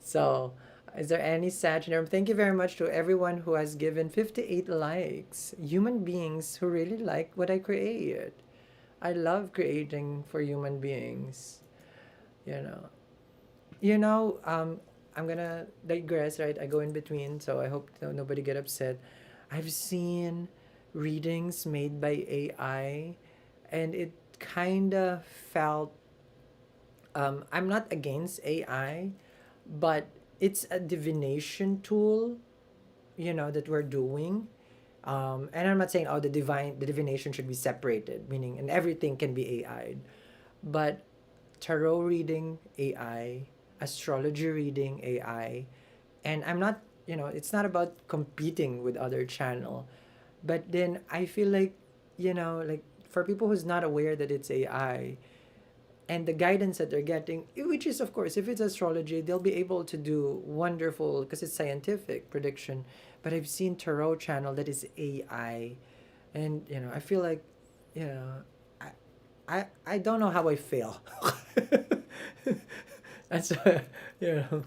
So, is there any Sagittarius? Thank you very much to everyone who has given 58 likes. Human beings who really like what I create. I love creating for human beings. You know. I'm gonna digress, right? I go in between, so I hope nobody get upset. I've seen readings made by AI, and it kind of felt. I'm not against AI, but it's a divination tool, that we're doing. And I'm not saying, oh, the divination should be separated, meaning and everything can be AI, but tarot reading AI, astrology reading AI, and I'm not, it's not about competing with other channel, but then I feel like, like for people who's not aware that it's AI, and the guidance that they're getting, which is, of course, if it's astrology, they'll be able to do wonderful because it's scientific prediction. But I've seen tarot channel that is AI, and I feel like, you know, I don't know how I feel. That's you know,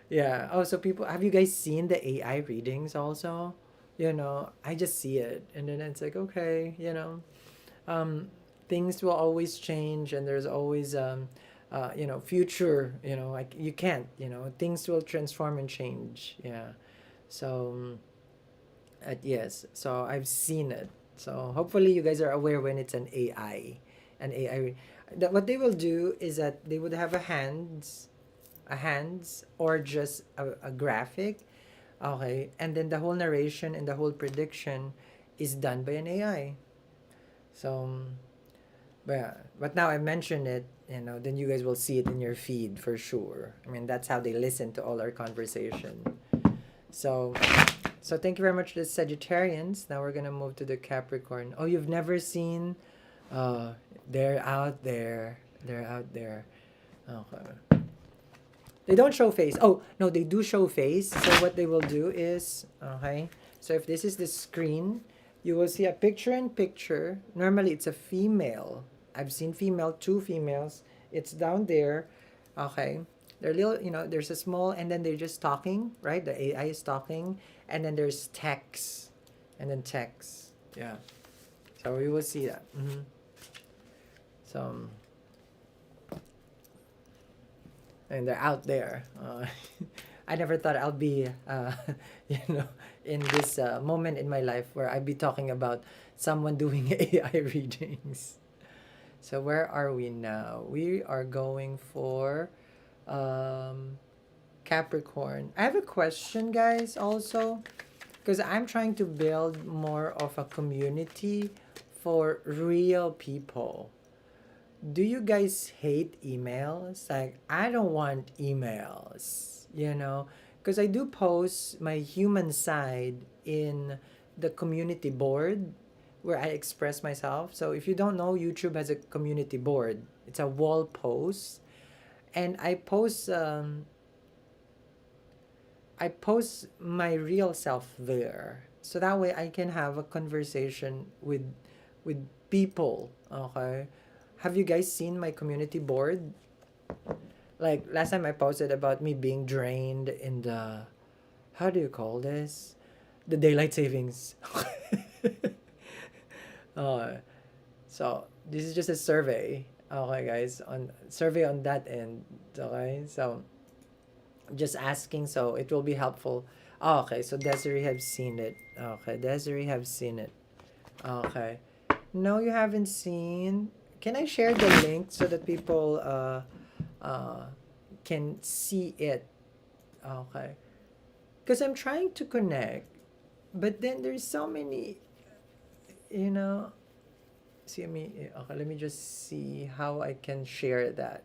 yeah. Oh, so people, have you guys seen the AI readings also? I just see it, and then it's like, okay, um, things will always change, and there's always future. Like you can't. Things will transform and change. Yeah. So yes, so I've seen it. So hopefully you guys are aware when it's an AI. That what they will do is that they would have a hands or just a graphic. Okay, and then the whole narration and the whole prediction is done by an AI. So, but now I mention it, then you guys will see it in your feed for sure. I mean, that's how they listen to all our conversation. So, so thank you very much to the Sagittarians. Now we're gonna move to the Capricorn. Oh, you've never seen? Uh, they're out there. They're out there. Okay. They don't show face. Oh, no, they do show face. So what they will do is, okay. So if this is the screen, you will see a picture in picture. Normally it's a female. I've seen two females. It's down there. Okay. They're little, there's a small, and then they're just talking, right? The AI is talking, and then there's text, and then text. Yeah. So we will see that. So, and they're out there. I never thought I'll be, you know, in this moment in my life where I'd be talking about someone doing AI readings. So where are we now? We are going for um, Capricorn. I have a question, guys, also, because I'm trying to build more of a community for real people. Do you guys hate emails? Like, I don't want emails, because I do post my human side in the community board where I express myself. So if you don't know, YouTube has a community board. It's a wall post, and I post my real self there. So that way I can have a conversation with people, okay? Have you guys seen my community board? Like last time I posted about me being drained in the, how do you call this? The daylight savings. uh, so this is just a survey. Okay, guys, on survey on that end. Okay, so just asking, so it will be helpful. Oh, okay, so Desiree have seen it. Okay, Desiree have seen it. Okay. No, you haven't seen. Can I share the link so that people uh can see it? Okay. Because I'm trying to connect, but then there's so many, you know. See me. Okay, let me just see how I can share that.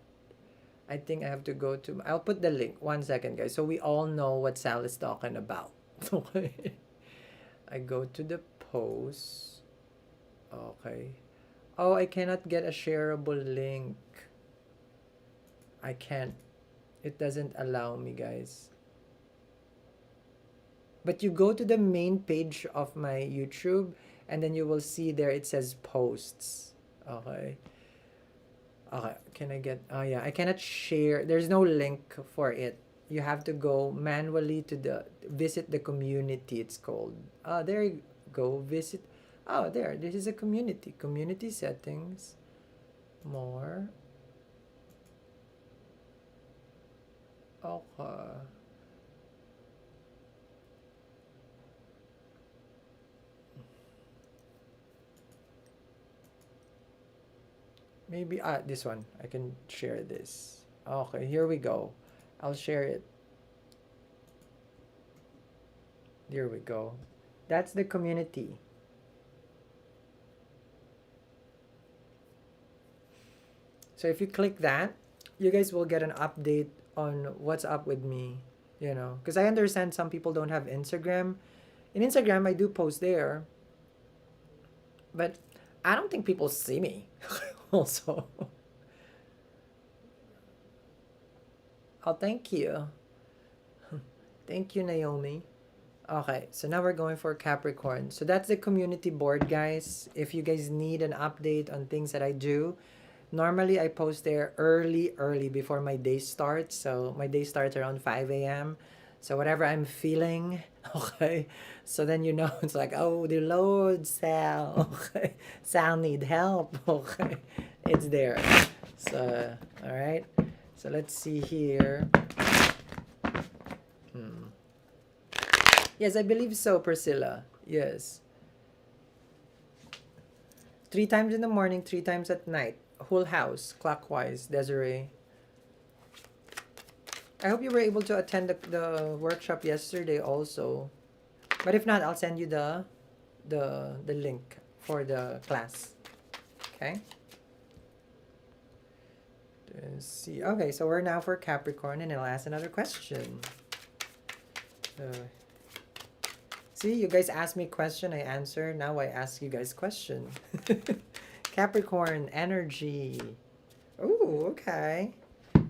I think I have to go to. I'll put the link. 1 second, guys, so we all know what Sal is talking about. Okay. I go to the post. Okay. Oh, I cannot get a shareable link. I can't. It doesn't allow me, guys. But you go to the main page of my YouTube, and then you will see there it says posts. Okay. Okay. Can I get. Oh, yeah. I cannot share. There's no link for it. You have to go manually to visit the community, it's called. There you go. Visit. Oh, there. This is a community. Community settings. More. Okay. Maybe this one. I can share this. Okay, here we go. I'll share it. Here we go. That's the community. So if you click that, you guys will get an update on what's up with me. Because I understand some people don't have Instagram. In Instagram, I do post there, but I don't think people see me. Also, oh, thank you. Thank you, Naomi. Okay, so now we're going for Capricorn. So that's the community board, guys. If you guys need an update on things that I do, Normally, I post there early before my day starts. So my day starts around 5 a.m. So whatever I'm feeling, okay. So then you know it's like, oh, the Lord, Sal, okay. Sal need help, okay. It's there. So, all right. So let's see here. Hmm. Yes, I believe so, Priscilla. Yes. 3 times in the morning, 3 times at night. Whole house, clockwise, Desiree. I hope you were able to attend the workshop yesterday also. But if not, I'll send you the link for the class. Okay? Let's see. Okay, so we're now for Capricorn, and I'll ask another question. See, you guys ask me question, I answer. Now I ask you guys question. Capricorn energy. Oh, okay.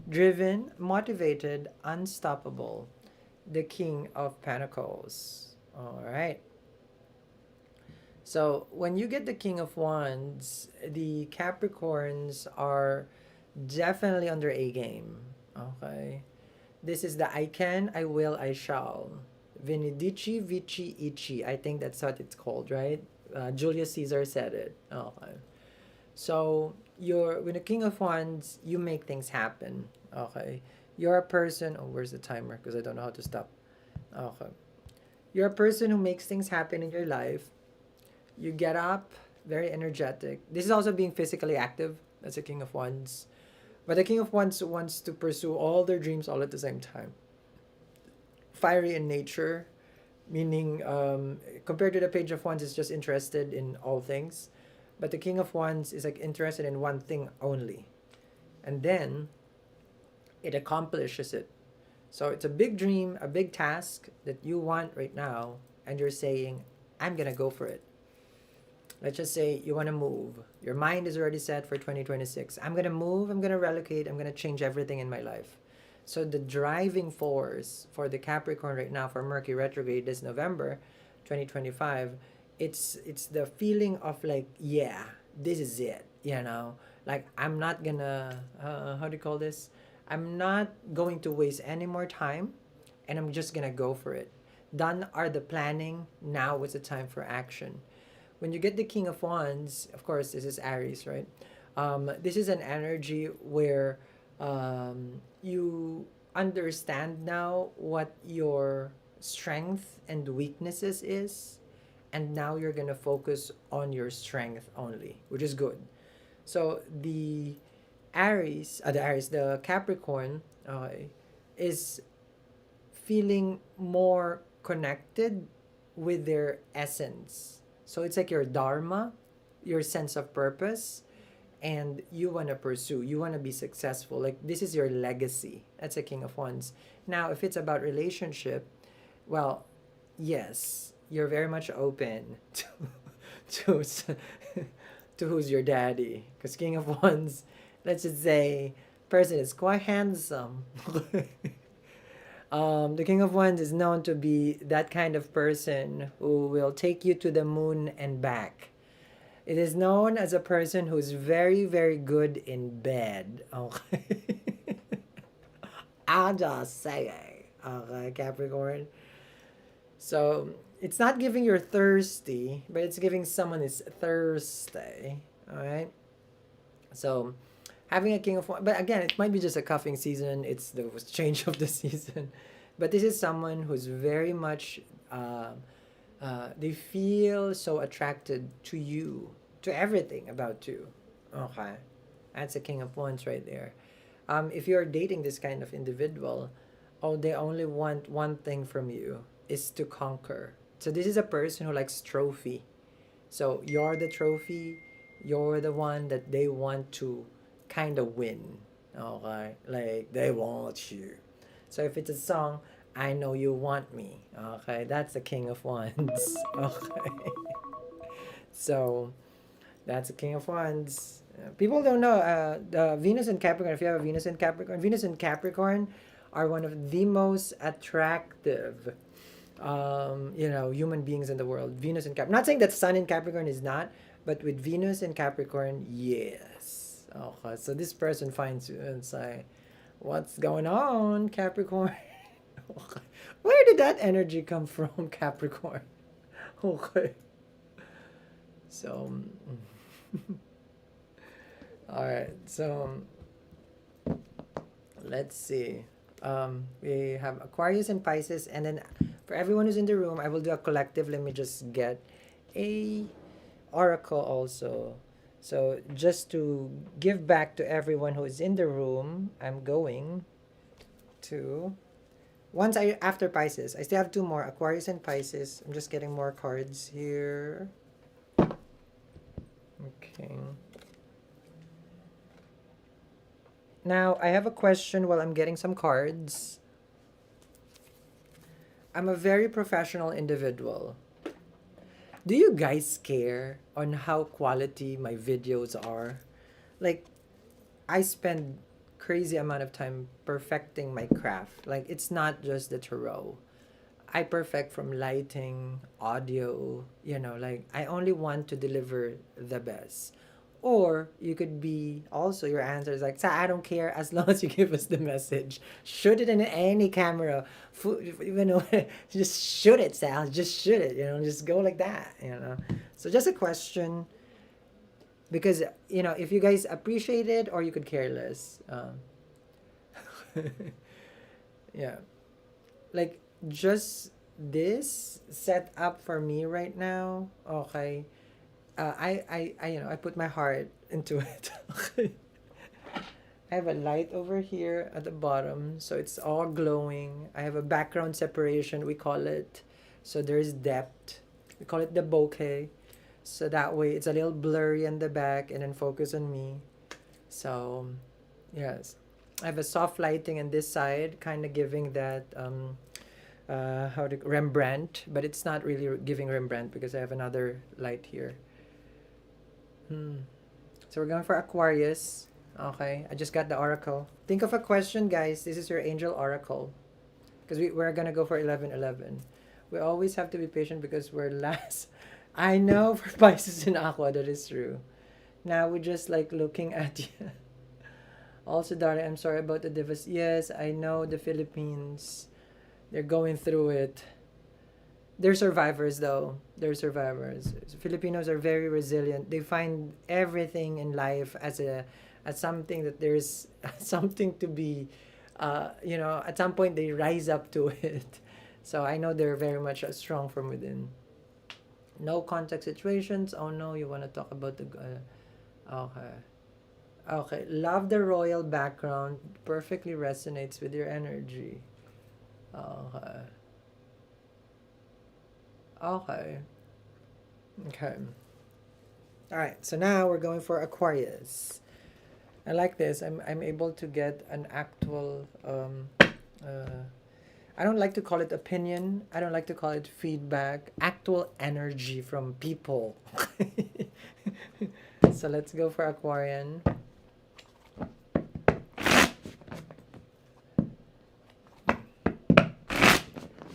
Driven, motivated, unstoppable. The King of Pentacles. All right. So when you get the King of Wands, the Capricorns are definitely under A game. Okay. This is the I can, I will, I shall. Venidici, vici, ici. I think that's what it's called, right? Julius Caesar said it. Okay. So when the King of Wands, you make things happen. Okay. You're a person. Oh, where's the timer? Because I don't know how to stop. Okay. You're a person who makes things happen in your life. You get up, very energetic. This is also being physically active. That's the King of Wands. But the King of Wands wants to pursue all their dreams all at the same time. Fiery in nature, meaning compared to the Page of Wands, is just interested in all things. But the King of Wands is like interested in one thing only. And then it accomplishes it. So it's a big dream, a big task that you want right now, and you're saying, I'm gonna go for it. Let's just say you want to move. Your mind is already set for 2026. I'm going to move, I'm going to relocate, I'm going to change everything in my life. So the driving force for the Capricorn right now for Mercury retrograde this November 2025, it's the feeling of like, yeah, this is it, you know? Like I'm not going to how do you call this? I'm not going to waste any more time, and I'm just going to go for it. Done are the planning, now is the time for action. When you get the King of Wands, of course, this is Aries, right? This is an energy where you understand now what your strength and weaknesses is, and now you're gonna focus on your strength only, which is good. So the Capricorn is feeling more connected with their essence. So it's like your dharma, your sense of purpose, and you want to pursue, you want to be successful. Like this is your legacy. That's a King of Wands. Now, if it's about relationship, well, yes, you're very much open to to who's your daddy. Because King of Wands, let's just say, person is quite handsome. The King of Wands is known to be that kind of person who will take you to the moon and back. It is known as a person who's very, very good in bed. Okay. I'll just say, okay, Capricorn. So it's not giving you're thirsty, but it's giving someone is thirsty. All right. So having a King of Wands, but again, it might be just a cuffing season. It's the change of the season, but this is someone who's very much. They feel so attracted to you, to everything about you. Okay, that's a King of Wands right there. If you're dating this kind of individual, oh, they only want one thing from you is to conquer. So this is a person who likes trophy. So you're the trophy. You're the one that they want to kind of win. Okay, like they want you. So if it's a song, I know you want me. Okay, that's the King of Wands. Okay, so that's the King of Wands. People don't know the Venus and Capricorn. If you have a Venus and Capricorn are one of the most attractive, human beings in the world. Venus and Capricorn. I'm not saying that Sun in Capricorn is not, but with Venus and Capricorn, yes. Okay, so this person finds you and say, "What's going on, Capricorn?" Okay. Where did that energy come from, Capricorn? Okay. So, all right. So, let's see. We have Aquarius and Pisces, and then for everyone who's in the room, I will do a collective. Let me just get a oracle also. So just to give back to everyone who is in the room, I'm going to once I after Pisces. I still have two more Aquarius and Pisces. I'm just getting more cards here. Okay. Now I have a question while I'm getting some cards. I'm a very professional individual. Do you guys care on how quality my videos are? Like, I spend crazy amount of time perfecting my craft. Like, it's not just the tarot. I perfect from lighting, audio, like I only want to deliver the best. Or you could be also your answer is like, I don't care as long as you give us the message. Shoot it in any camera. Just shoot it, Sal. Just shoot it, just go like that. So just a question because, if you guys appreciate it or you could care less. Yeah. Like, just this set up for me right now. Okay. I put my heart into it. Okay. I have a light over here at the bottom, so it's all glowing. I have a background separation, we call it. So there's depth. We call it the bokeh. So that way it's a little blurry in the back and then focus on me. So, yes. I have a soft lighting on this side, kind of giving that Rembrandt, but it's not really giving Rembrandt because I have another light here. So we're going for Aquarius. Okay, I just got the oracle. Think of a question, guys. This is your angel oracle. Because we're going to go for 11:11. We always have to be patient because we're last. I know for Pisces and Aqua, that is true. Now we're just like looking at you. Also, darling, I'm sorry about the divas. Yes, I know the Philippines. They're going through it. They're survivors, though. They're survivors. Filipinos are very resilient. They find everything in life as something that there's something to be, at some point they rise up to it. So I know they're very much strong from within. No contact situations. Oh no, you want to talk about the. Okay. Okay. Love the royal background. Perfectly resonates with your energy. Okay. Okay. Okay. All right. So now we're going for Aquarius. I like this. I'm able to get an actual I don't like to call it opinion. I don't like to call it feedback. Actual energy from people. So let's go for Aquarian.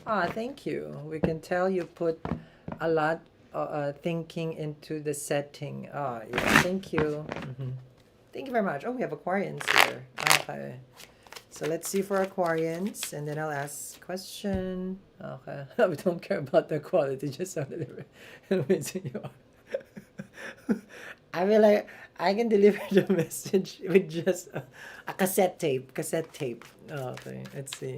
Ah, thank you. We can tell you put a lot thinking into the setting. Ah, yeah. Thank you. Thank you very much. Oh, we have Aquarians here. Okay. So let's see for Aquarians, and then I'll ask question. Okay. We don't care about the quality, just how amazing you are. I will like I can deliver the message with just a cassette tape. Cassette tape. Okay. Let's see.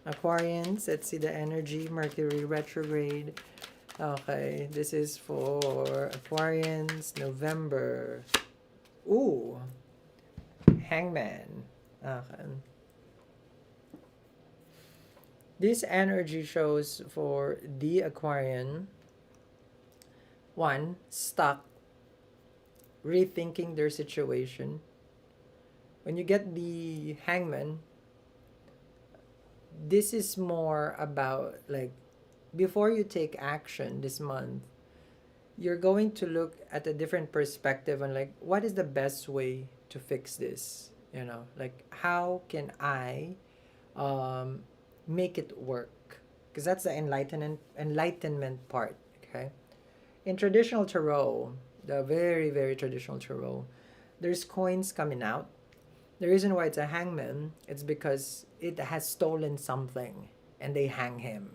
Aquarians. Let's see the energy. Mercury retrograde. Okay. This is for Aquarians. November. Ooh. Hangman. Okay. This energy shows for the Aquarian, one, stuck, rethinking their situation. When you get the Hangman, this is more about like before you take action this month, you're going to look at a different perspective on like what is the best way to fix this, like how can I make it work, because that's the enlightenment part. Okay, in traditional tarot, the very very traditional tarot, there's coins coming out. The reason why it's a hangman, it's because it has stolen something and they hang him.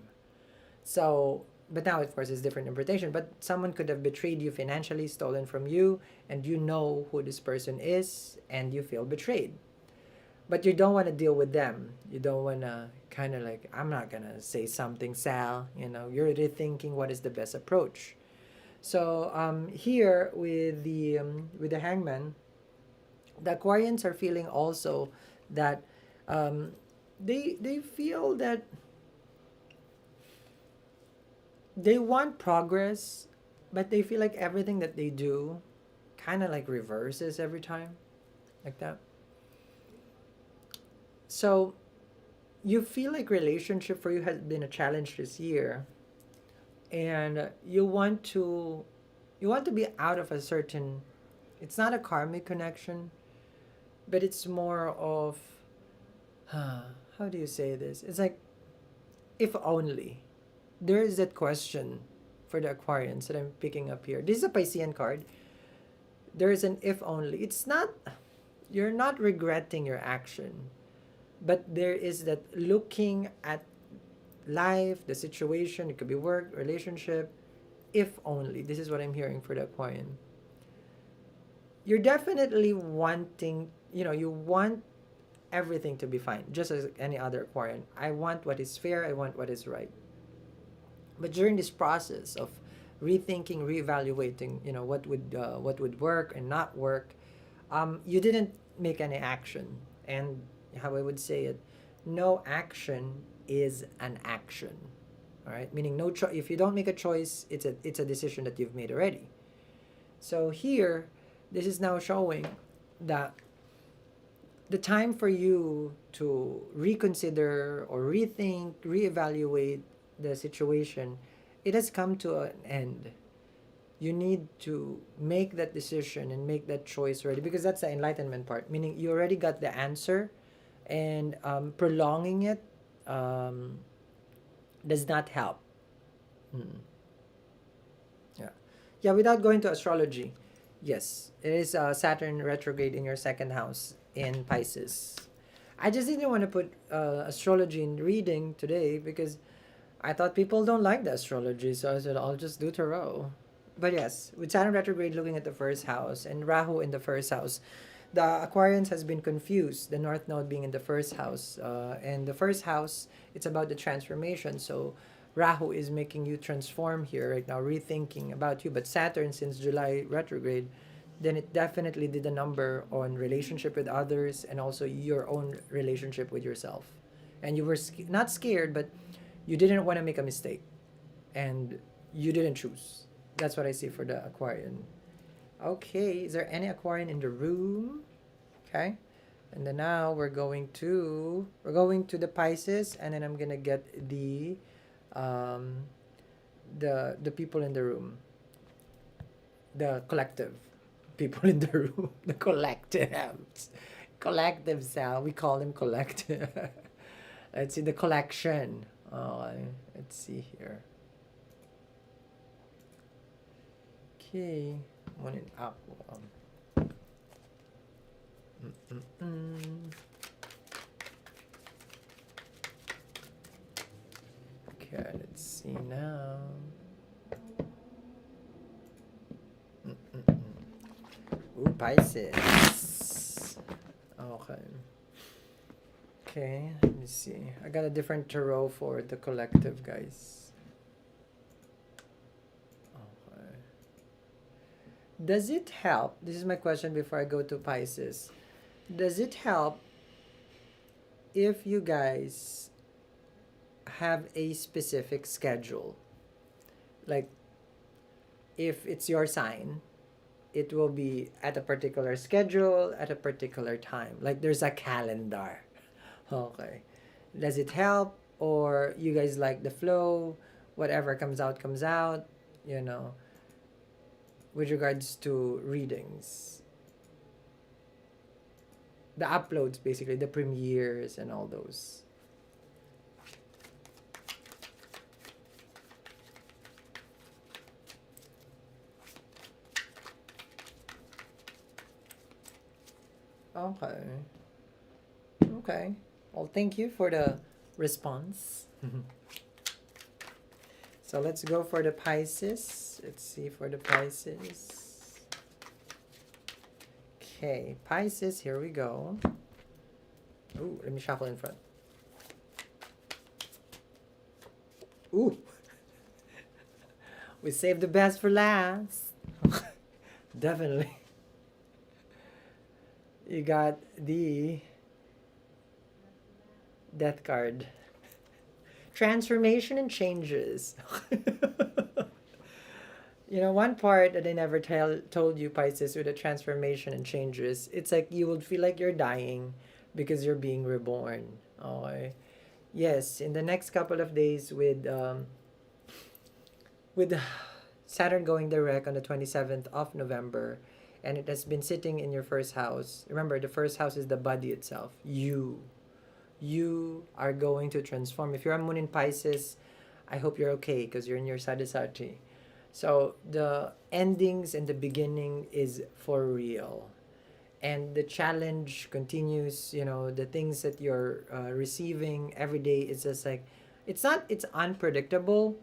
So, but now of course it's different interpretation, but someone could have betrayed you financially, stolen from you, and you know who this person is and you feel betrayed. But you don't want to deal with them. You don't want to kind of like, I'm not going to say something, Sal. You know, you're really thinking what is the best approach. So here with the hangman, the Aquarians are feeling also that they feel that they want progress, but they feel like everything that they do kind of like reverses every time, like that. So you feel like relationship for you has been a challenge this year, and you want to be out of a certain. It's not a karmic connection, but it's more of how do you say this? It's like if only. There is that question for the Aquarians that I'm picking up here. This is a Piscean card. There is an if only. It's not, you're not regretting your action, but there is that looking at life, the situation, it could be work, relationship, if only. This is what I'm hearing for the Aquarian. You're definitely wanting, you want everything to be fine, just as any other Aquarian. I want what is fair, I want what is right. But during this process of rethinking, reevaluating, what would work and not work, you didn't make any action. And how I would say it, no action is an action. All right, meaning no choice. If you don't make a choice, it's a decision that you've made already. So here, this is now showing that the time for you to reconsider or rethink, reevaluate the situation, it has come to an end. You need to make that decision and make that choice already, because that's the enlightenment part, meaning you already got the answer, and prolonging it does not help. Yeah. Yeah, without going to astrology, yes, it is Saturn retrograde in your second house in Pisces. I just didn't want to put astrology in reading today because I thought people don't like the astrology, so I said I'll just do tarot. But yes, with Saturn retrograde looking at the first house and Rahu in the first house, the Aquarians has been confused. The North Node being in the first house, and the first house, it's about the transformation. So Rahu is making you transform here right now, rethinking about you. But Saturn, since July retrograde, then it definitely did a number on relationship with others and also your own relationship with yourself. And you were not scared, but you didn't want to make a mistake, and you didn't choose. That's what I see for the Aquarian. Okay, is there any Aquarian in the room? Okay, and then now we're going to the Pisces, and then I'm gonna get the people in the room, the collective people in the room, the collectives, collectives. We call them collective. Let's see the collection. Let's see here. Okay, one in up. Okay, let's see now. Ooh, Pisces. Okay. Okay, let me see. I got a different tarot for the collective, guys. Okay. Does it help? This is my question before I go to Pisces. Does it help if you guys have a specific schedule? Like, if it's your sign, it will be at a particular schedule at a particular time. Like, there's a calendar. Okay. Does it help, or you guys like the flow? Whatever comes out, comes out, with regards to readings. The uploads, basically, the premieres and all those. Okay. Okay. Well, thank you for the response. So let's go for the Pisces. Let's see for the Pisces. Okay, Pisces, here we go. Ooh, let me shuffle in front. Ooh, we saved the best for last. Definitely. You got the Death card. Transformation and changes. You know, one part that I never told you, Pisces, with the transformation and changes, it's like you would feel like you're dying because you're being reborn. Okay. Yes, in the next couple of days with Saturn going direct on the 27th of November, and it has been sitting in your first house. Remember, the first house is the body itself. You are going to transform. If you're a moon in Pisces, I hope you're okay because you're in your Sadhisati. So the endings and the beginning is for real. And the challenge continues, you know, the things that you're receiving every day is just like, it's unpredictable.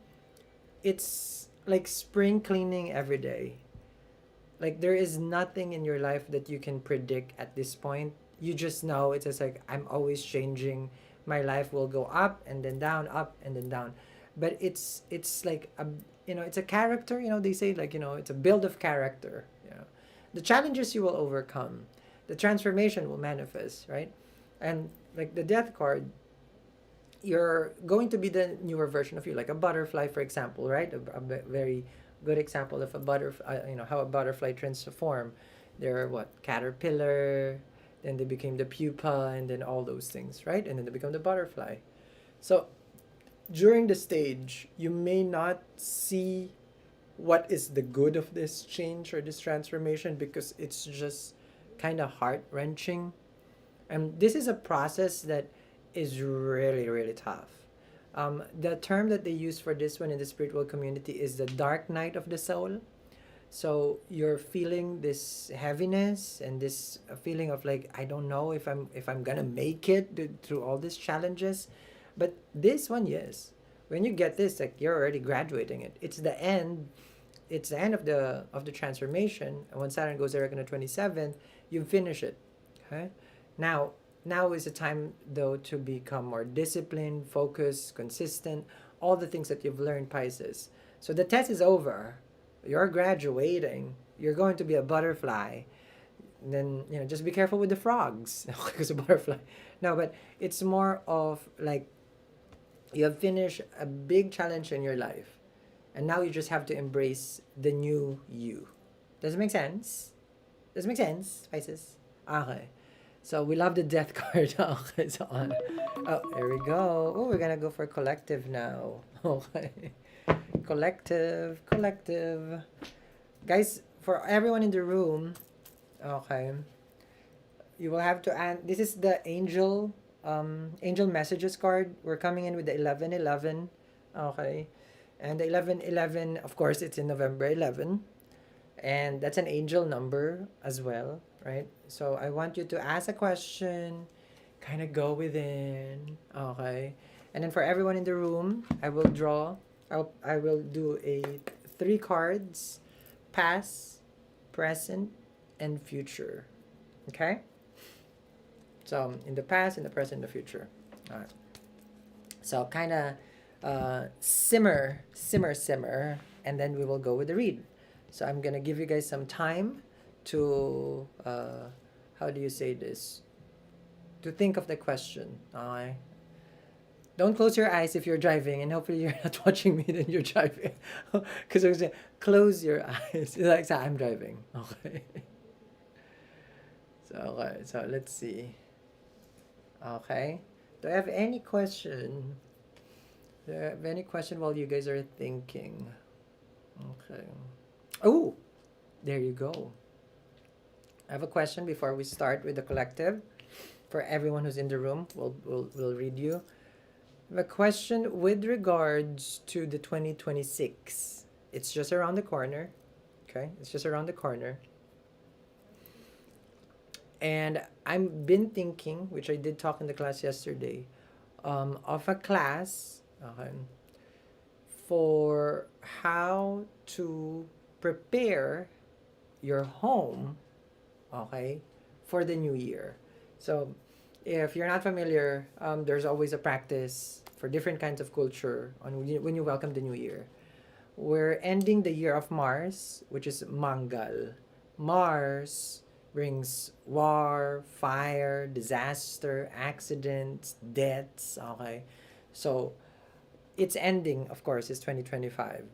It's like spring cleaning every day. Like there is nothing in your life that you can predict at this point. You just know it's just like I'm always changing. My life will go up and then down. But it's like a, you know, it's a character, you know, they say like, you know, it's a build of character, you know. The challenges you will overcome. The transformation will manifest, right? And like the death card, you're going to be the newer version of you, like a butterfly, for example, right? Very good example of a butterfly, you know, how a butterfly transform. They're what? Caterpillar, then they became the pupa, and then all those things, right? And then they become the butterfly. So during the stage, you may not see what is the good of this change or this transformation because it's just kind of heart wrenching. And this is a process that is really, really tough. The term that they use for this one in the spiritual community is the dark night of the soul. So you're feeling this heaviness and this feeling of like I don't know if I'm gonna make it through all these challenges, but this one, yes, when you get this, like you're already graduating it. It's the end. It's the end of the transformation. And when Saturn goes direct on the 27th, you finish it. Okay, now now is the time though to become more disciplined, focused, consistent, all the things that you've learned, Pisces. So the test is over. You're graduating. You're going to be a butterfly. And then, you know, just be careful with the frogs because a butterfly. No, but it's more of like you have finished a big challenge in your life. And now you just have to embrace the new you. Does it make sense? Does it make sense, Pisces? Okay. So we love the death card. Okay, so on. Oh, here we go. Oh, we're gonna go for collective now. Okay. Collective. Guys, for everyone in the room, okay, you will have to this is the angel messages card. We're coming in with the 1111. Okay. And the 1111, of course, it's in November 11. And that's an angel number as well, right? So I want you to ask a question, kind of go within, okay? And then for everyone in the room, I will do a 3 cards, past, present, and future, okay? So in the past, in the present, in the future. All right. So kind of simmer, and then we will go with the read. So I'm gonna give you guys some time to how do you say this? To think of the question. Alright. Don't close your eyes if you're driving, and hopefully you're not watching me then you're driving. Because I was saying, close your eyes. Like I'm driving. Okay. So let's see. Okay. Do I have any question? Do I have any question while you guys are thinking? Okay. Oh, there you go. I have a question before we start with the collective. For everyone who's in the room, we'll read you. I have a question with regards to the 2026. It's just around the corner. Okay, it's just around the corner. And I've been thinking, which I did talk in the class yesterday, of a class, okay, for how to prepare your home, okay, for the new year. So, if you're not familiar, there's always a practice for different kinds of culture on when you welcome the new year. We're ending the year of Mars, which is Mangal. Mars brings war, fire, disaster, accidents, deaths. Okay. So its ending, of course, is 2025.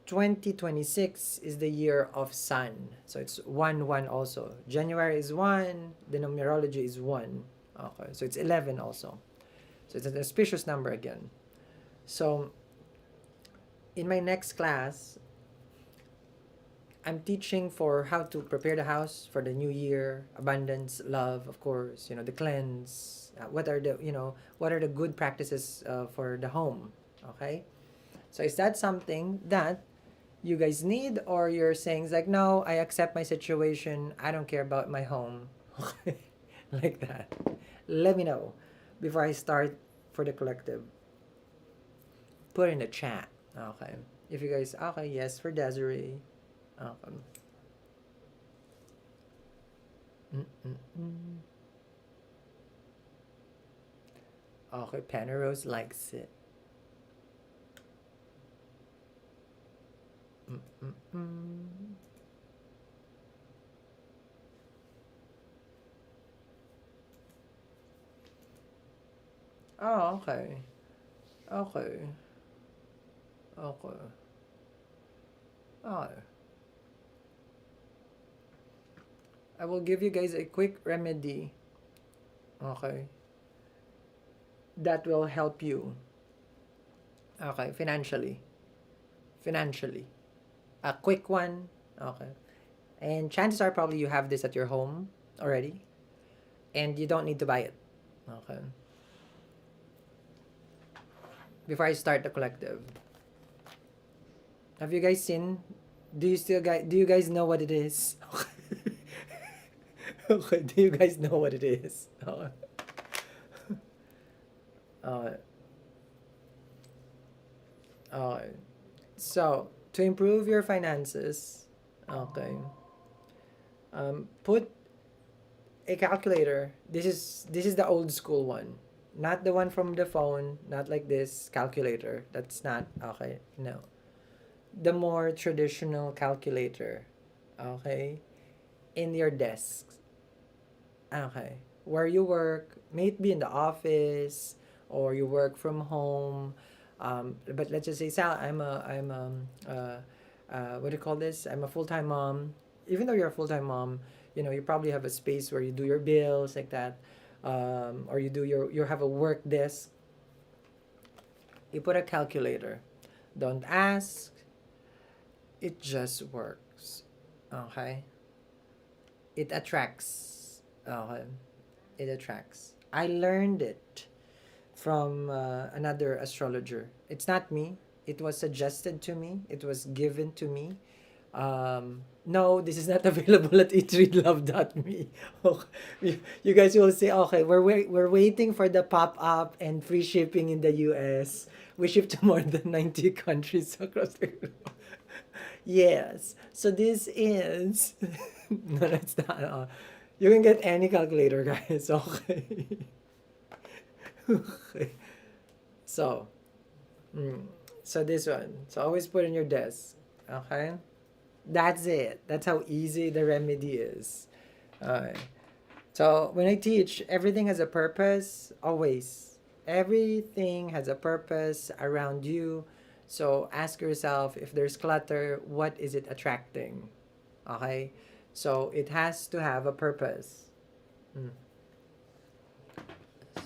2026 is the year of Sun. So it's 1 1 also. January is 1, the numerology is 1. Okay. So it's 11 also. So it's an auspicious number again. So in my next class, I'm teaching for how to prepare the house for the new year, abundance, love, of course, the cleanse. What are the good practices for the home? Okay, so is that something that you guys need, or you're saying it's like, no, I accept my situation. I don't care about my home, like that. Let me know before I start for the collective. Put in the chat. Okay, if you guys okay, yes for Desiree. Okay. Mm-mm-mm. Okay, Paneros likes it. Mm-mm-mm. Oh, okay. Okay. Okay. Oh, I will give you guys a quick remedy. Okay. That will help you. Okay, financially. Financially. A quick one. Okay. And chances are probably you have this at your home already. And you don't need to buy it. Okay. Before I start the collective. Have you guys seen? Do you guys know what it is? Okay, do you guys know what it is? Uh, uh, so to improve your finances, okay, put a calculator. This is the old school one, not the one from the phone, not like this calculator. That's not okay. No, the more traditional calculator, okay, in your desk. Okay. Where you work, may it be in the office or you work from home. But let's just say, Sal, what do you call this? I'm a full time mom. Even though you're a full time mom, you probably have a space where you do your bills like that, or you have a work desk. You put a calculator. Don't ask. It just works. Okay. It attracts. Okay. It attracts. I learned it from another astrologer. It's not me. It was suggested to me. It was given to me. No, this is not available at eatreadlove.me. Okay. You guys will say, okay, we're waiting for the pop up and free shipping in the US. We ship to more than 90 countries across the globe. Yes. So this is no, it's not. You can get any calculator, guys. Okay. Okay. So, mm, so this one. So always put in your desk. Okay. That's it. That's how easy the remedy is. Alright. So when I teach, everything has a purpose. Always. Everything has a purpose around you. So ask yourself, if there's clutter, what is it attracting? Okay. So it has to have a purpose. Mm.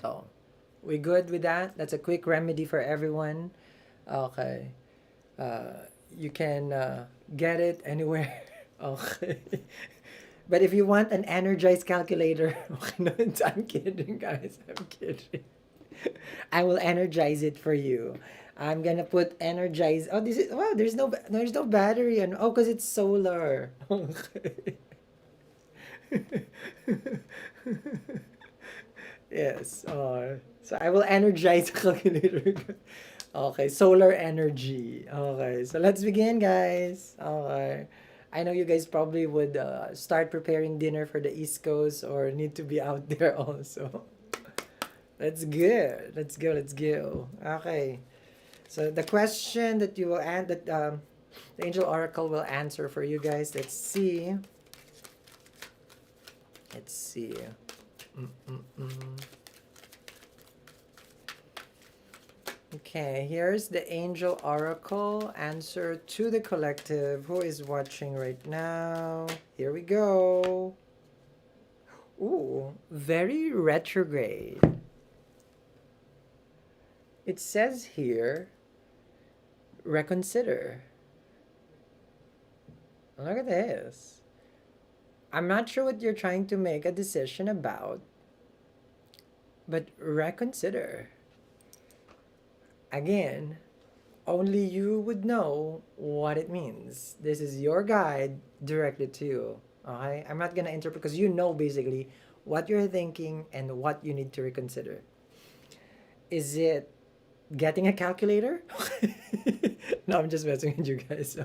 So we good with that? That's a quick remedy for everyone. Okay. You can get it anywhere. Okay. But if you want an energized calculator, okay, no, I'm kidding, guys. I'm kidding. I will energize it for you. I'm gonna put energize. Oh, this is wow. There's no battery and oh, cause it's solar. Okay. Yes. So I will energize the calculator. Okay, solar energy. Okay, so let's begin, guys. Okay. I know you guys probably would start preparing dinner for the East Coast or need to be out there also. Let's go. Let's go. Let's go. Okay. So the question that you will that the angel oracle will answer for you guys. Let's see. Let's see. Mm-mm-mm. Okay, here's the angel oracle answer to the collective who is watching right now. Here we go. Ooh, very retrograde. It says here, reconsider. Look at this. I'm not sure what you're trying to make a decision about, but reconsider. Again, only you would know what it means. This is your guide directly to you. Okay? I'm not gonna interpret because you know basically what you're thinking and what you need to reconsider. Is it getting a calculator? No, I'm just messing with you guys.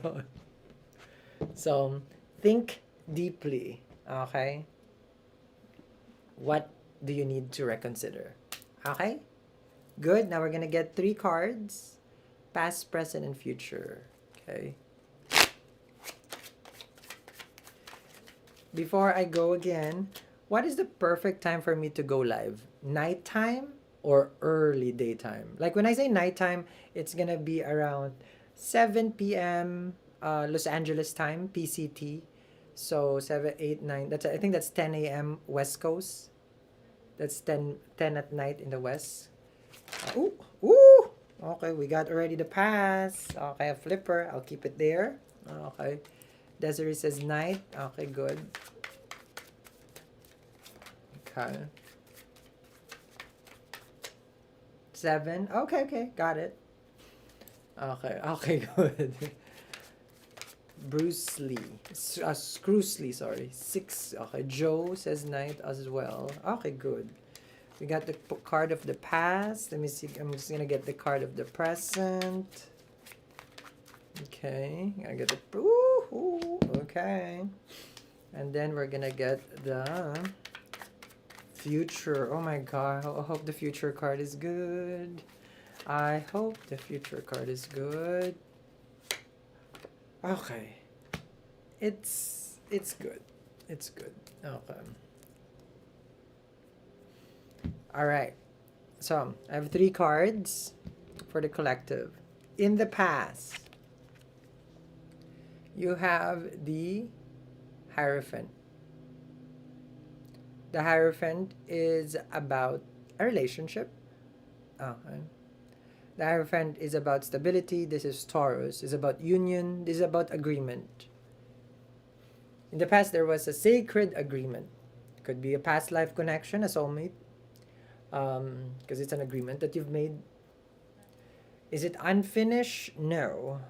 So think deeply. Okay? What do you need to reconsider? Okay? Good. Now we're gonna get 3 cards. Past, present, and future. Okay. Before I go again, what is the perfect time for me to go live? Nighttime or early daytime? Like when I say nighttime, it's gonna be around 7 p.m. Los Angeles time, PCT. So 7, 8, 9. I think that's 10 a.m. West Coast. That's 10 at night in the West. Ooh, ooh. Okay, we got already the pass. Okay, a flipper. I'll keep it there. Okay. Desiree says night. Okay, good. Okay. 7. Okay, okay. Got it. Okay, okay, good. Bruce Lee. Screws Lee, sorry. 6. Okay, Joe says night as well. Okay, good. We got the card of the past. Let me see. I'm just gonna get the card of the present. Okay, I get the. Ooh, okay. And then we're gonna get the future. Oh my god. I hope the future card is good. I hope the future card is good. Okay. It's good. It's good. Okay. All right. So, I have 3 cards for the collective. In the past, you have the Hierophant. The Hierophant is about a relationship. Okay. The Hierophant is about stability. This is Taurus. Is about union. This is about agreement. In the past, there was a sacred agreement. It could be a past life connection, a soulmate, because it's an agreement that you've made. Is it unfinished? No.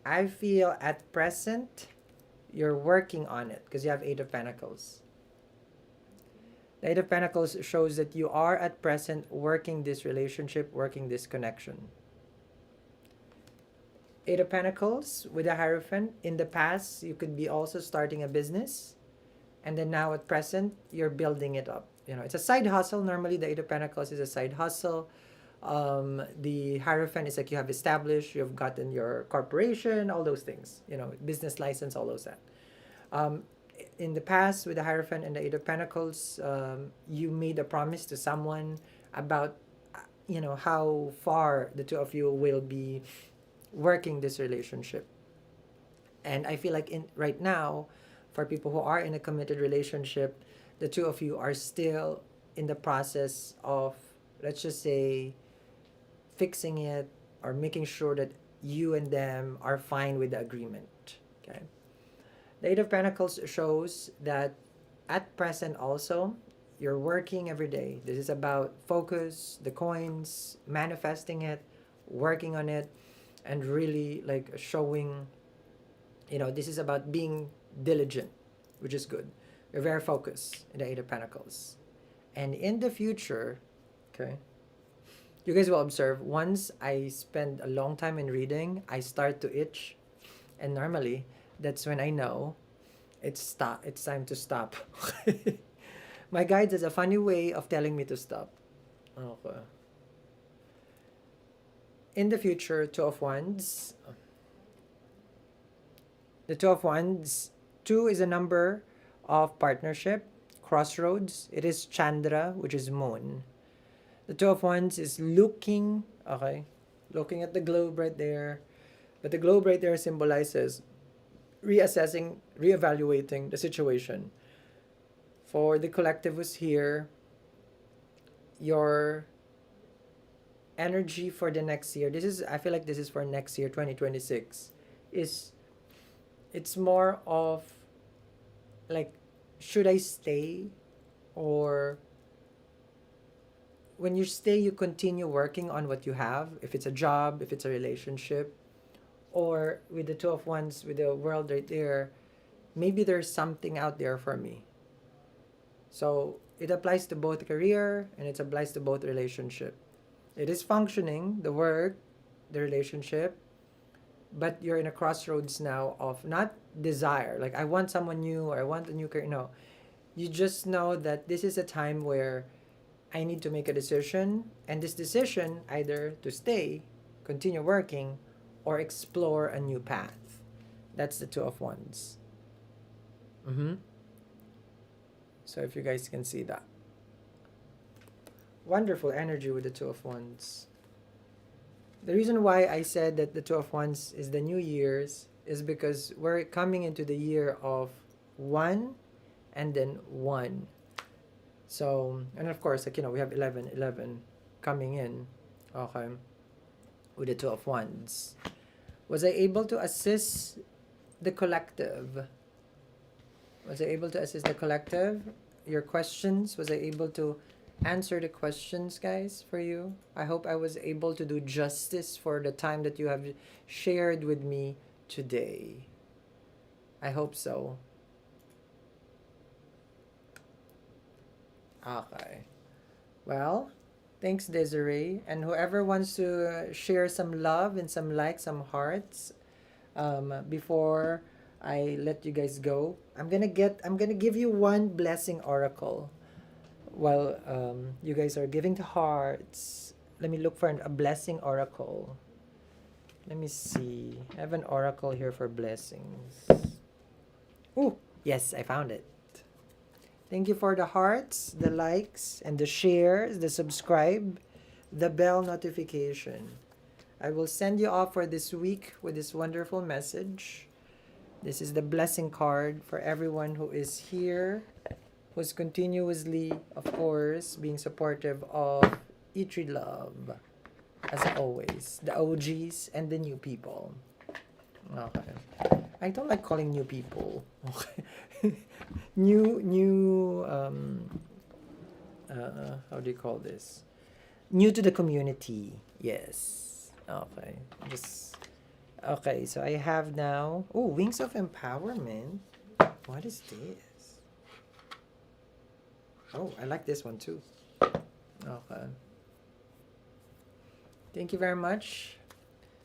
I feel at present, you're working on it because you have 8 of Pentacles. The 8 of Pentacles shows that you are at present working this relationship, working this connection. 8 of Pentacles with a Hierophant. In the past, you could be also starting a business. And then now at present, you're building it up. You know, it's a side hustle. Normally, the 8 of Pentacles is a side hustle. The Hierophant is like you have established, you've gotten your corporation, all those things. You know, business license, all those that. In the past, with the Hierophant and the 8 of Pentacles, you made a promise to someone about, you know, how far the two of you will be working this relationship. And I feel like right now, for people who are in a committed relationship, the two of you are still in the process of, let's just say, fixing it or making sure that you and them are fine with the agreement. Okay. The 8 of Pentacles shows that at present also, you're working every day. This is about focus, the coins, manifesting it, working on it, and really like showing, you know, this is about being diligent, which is good. You're very focused in the Eight of Pentacles. And in the future, okay, you guys will observe, once I spend a long time in reading, I start to itch. And normally, that's when I know it's time to stop. My guides has a funny way of telling me to stop. Okay. In the future, Two of Wands. The Two of Wands, 2 is a number of partnership, crossroads. It is Chandra, which is moon. The Two of Wands is looking, okay, looking at the globe right there. But the globe right there symbolizes reassessing, reevaluating the situation. For the collective who's here, your energy for the next year, I feel like this is for next year, 2026, it's more of like, should I stay? Or when you stay, you continue working on what you have, if it's a job, if it's a relationship, or with the Two of Wands, with the world right there, maybe there's something out there for me. So it applies to both career and it applies to both relationship. It is functioning, the work, the relationship, but you're in a crossroads now of not desire, like I want someone new or I want a new career. No, you just know that this is a time where I need to make a decision, and this decision either to stay, continue working, or explore a new path. That's the Two of Wands. So if you guys can see that. Wonderful energy with the Two of Wands. The reason why I said that the Two of Wands is the New Year's is because we're coming into the year of 1 and then 1. So, and of course, like, we have 11 coming in, okay, with the Two of Wands. Was I able to assist the collective? Was I able to assist the collective? Your questions, was I able to answer the questions, guys, for you? I hope I was able to do justice for the time that you have shared with me today. I hope so. Okay. Well, thanks, Desiree. And whoever wants to share some love and some likes, some hearts, before I let you guys go, I'm gonna give you one blessing oracle. While you guys are giving the hearts, let me look for a blessing oracle. Let me see. I have an oracle here for blessings. Oh, yes, I found it. Thank you for the hearts, the likes, and the shares, the subscribe, the bell notification. I will send you off for this week with this wonderful message. This is the blessing card for everyone who is here, who's continuously, of course, being supportive of E3 Love. As always, the OGs and the new people. Okay. I don't like calling new people. Okay. new how do you call this? New to the community. Yes. Okay. Okay, so I have now, Wings of Empowerment. What is this? Oh, I like this one too. Okay. Thank you very much.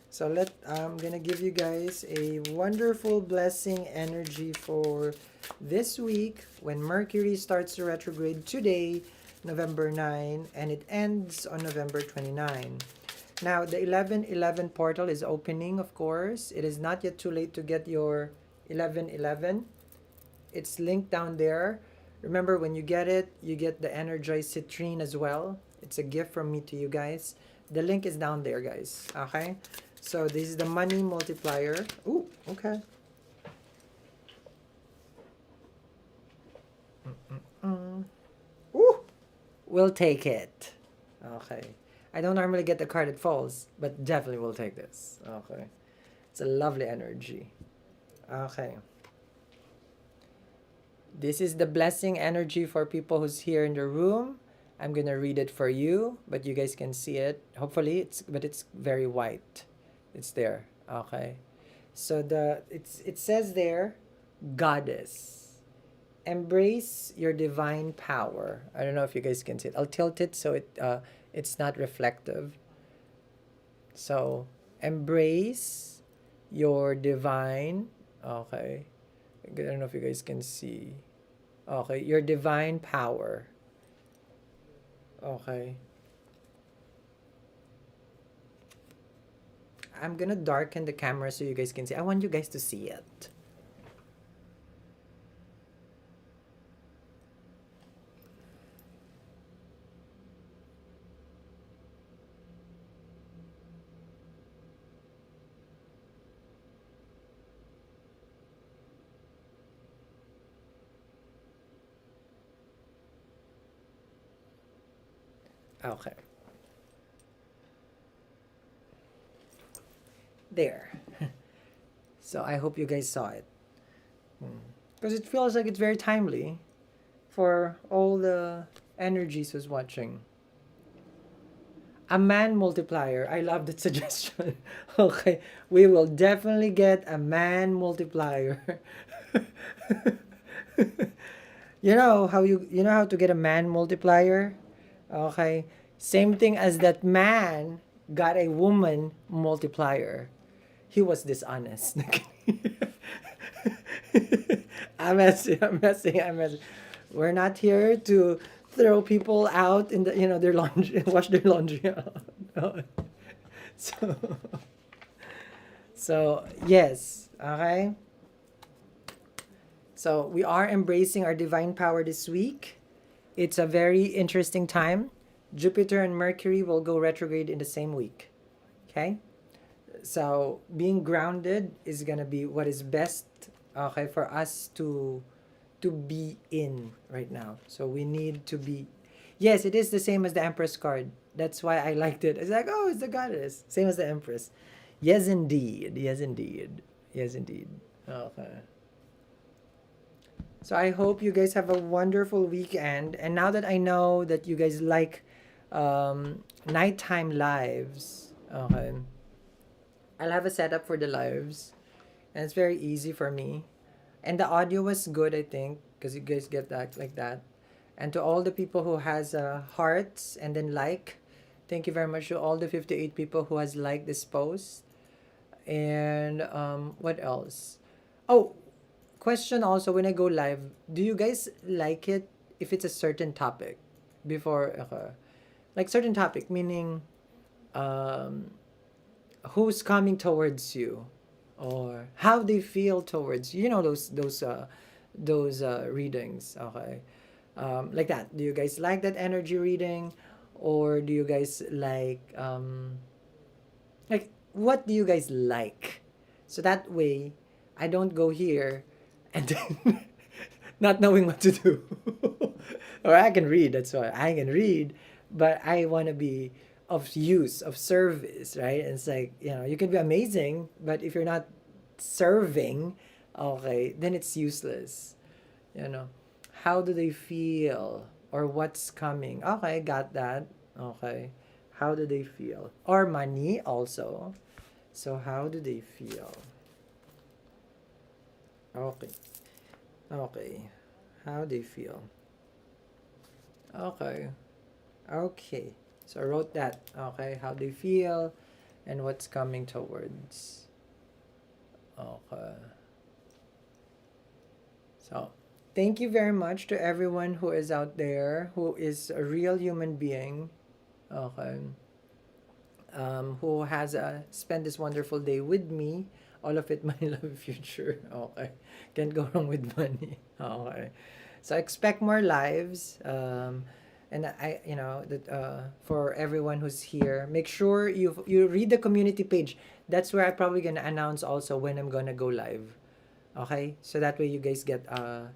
So I'm gonna give you guys a wonderful blessing energy for this week when Mercury starts to retrograde today, November 9, and it ends on November 29. Now, the 1111 portal is opening, of course. It is not yet too late to get your 1111. It's linked down there. Remember, when you get it, you get the energized citrine as well. It's a gift from me to you guys. The link is down there, guys. Okay? So, this is the money multiplier. Ooh, okay. Ooh, we'll take it. Okay. I don't normally get the card that falls, but definitely will take this. Okay. It's a lovely energy. Okay. This is the blessing energy for people who's here in the room. I'm gonna read it for you, but you guys can see it. Hopefully, it's very white. It's there. Okay. So it says there, Goddess. Embrace your divine power. I don't know if you guys can see it. I'll tilt it so it's not reflective. So embrace your divine. Okay. I don't know if you guys can see. Okay, your divine power. Okay. I'm gonna darken the camera so you guys can see. I want you guys to see it. Okay. There. So I hope you guys saw it. Because it feels like it's very timely for all the energies who's watching. A man multiplier. I love that suggestion. Okay. We will definitely get a man multiplier. You know how to get a man multiplier? Okay. Same thing as that man got a woman multiplier. He was dishonest. I'm messing. We're not here to throw people out in their laundry, wash their laundry out. No. So, so yes, okay. So we are embracing our divine power this week. It's a very interesting time. Jupiter and Mercury will go retrograde in the same week. Okay? So being grounded is gonna be what is best, okay, for us to be in right now. So we need to be. Yes, it is the same as the Empress card. That's why I liked it. It's like, oh, it's the goddess. Same as the Empress. Yes, indeed. Yes, indeed. Yes, indeed. Okay. So I hope you guys have a wonderful weekend. And now that I know that you guys like nighttime lives, okay, I'll have a setup for the lives. And it's very easy for me. And the audio was good, I think, because you guys get that like that. And to all the people who has hearts and then like, thank you very much to all the 58 people who has liked this post. And what else? Oh, question also, when I go live, do you guys like it if it's a certain topic before like certain topic, meaning um who's coming towards you or how they feel towards you, those readings, okay, like that. Do you guys like that energy reading, or do you guys like what do you guys like, so that way I don't go here and then not knowing what to do. Or I can read, that's why I can read, but I want to be of use, of service, right? And it's like, you can be amazing, but if you're not serving, okay, then it's useless. you know how do they feel, or what's coming? Okay, got that. Okay, how do they feel, or money also. So how do they feel? Okay. Okay, how they feel. Okay. Okay, so I wrote that. Okay, how they feel and what's coming towards. Okay, so thank you very much to everyone who is out there, who is a real human being, okay, who has spent this wonderful day with me. All of it, my love future. Okay, can't go wrong with money. Okay, so expect more lives. And that for everyone who's here, make sure you read the community page. That's where I'm probably gonna announce also when I'm gonna go live. Okay, so that way you guys get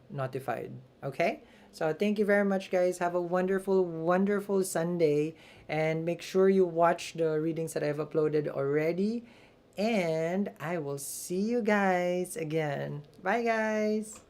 notified. Okay, so thank you very much, guys. Have a wonderful, wonderful Sunday, and make sure you watch the readings that I've uploaded already. And I will see you guys again. Bye, guys.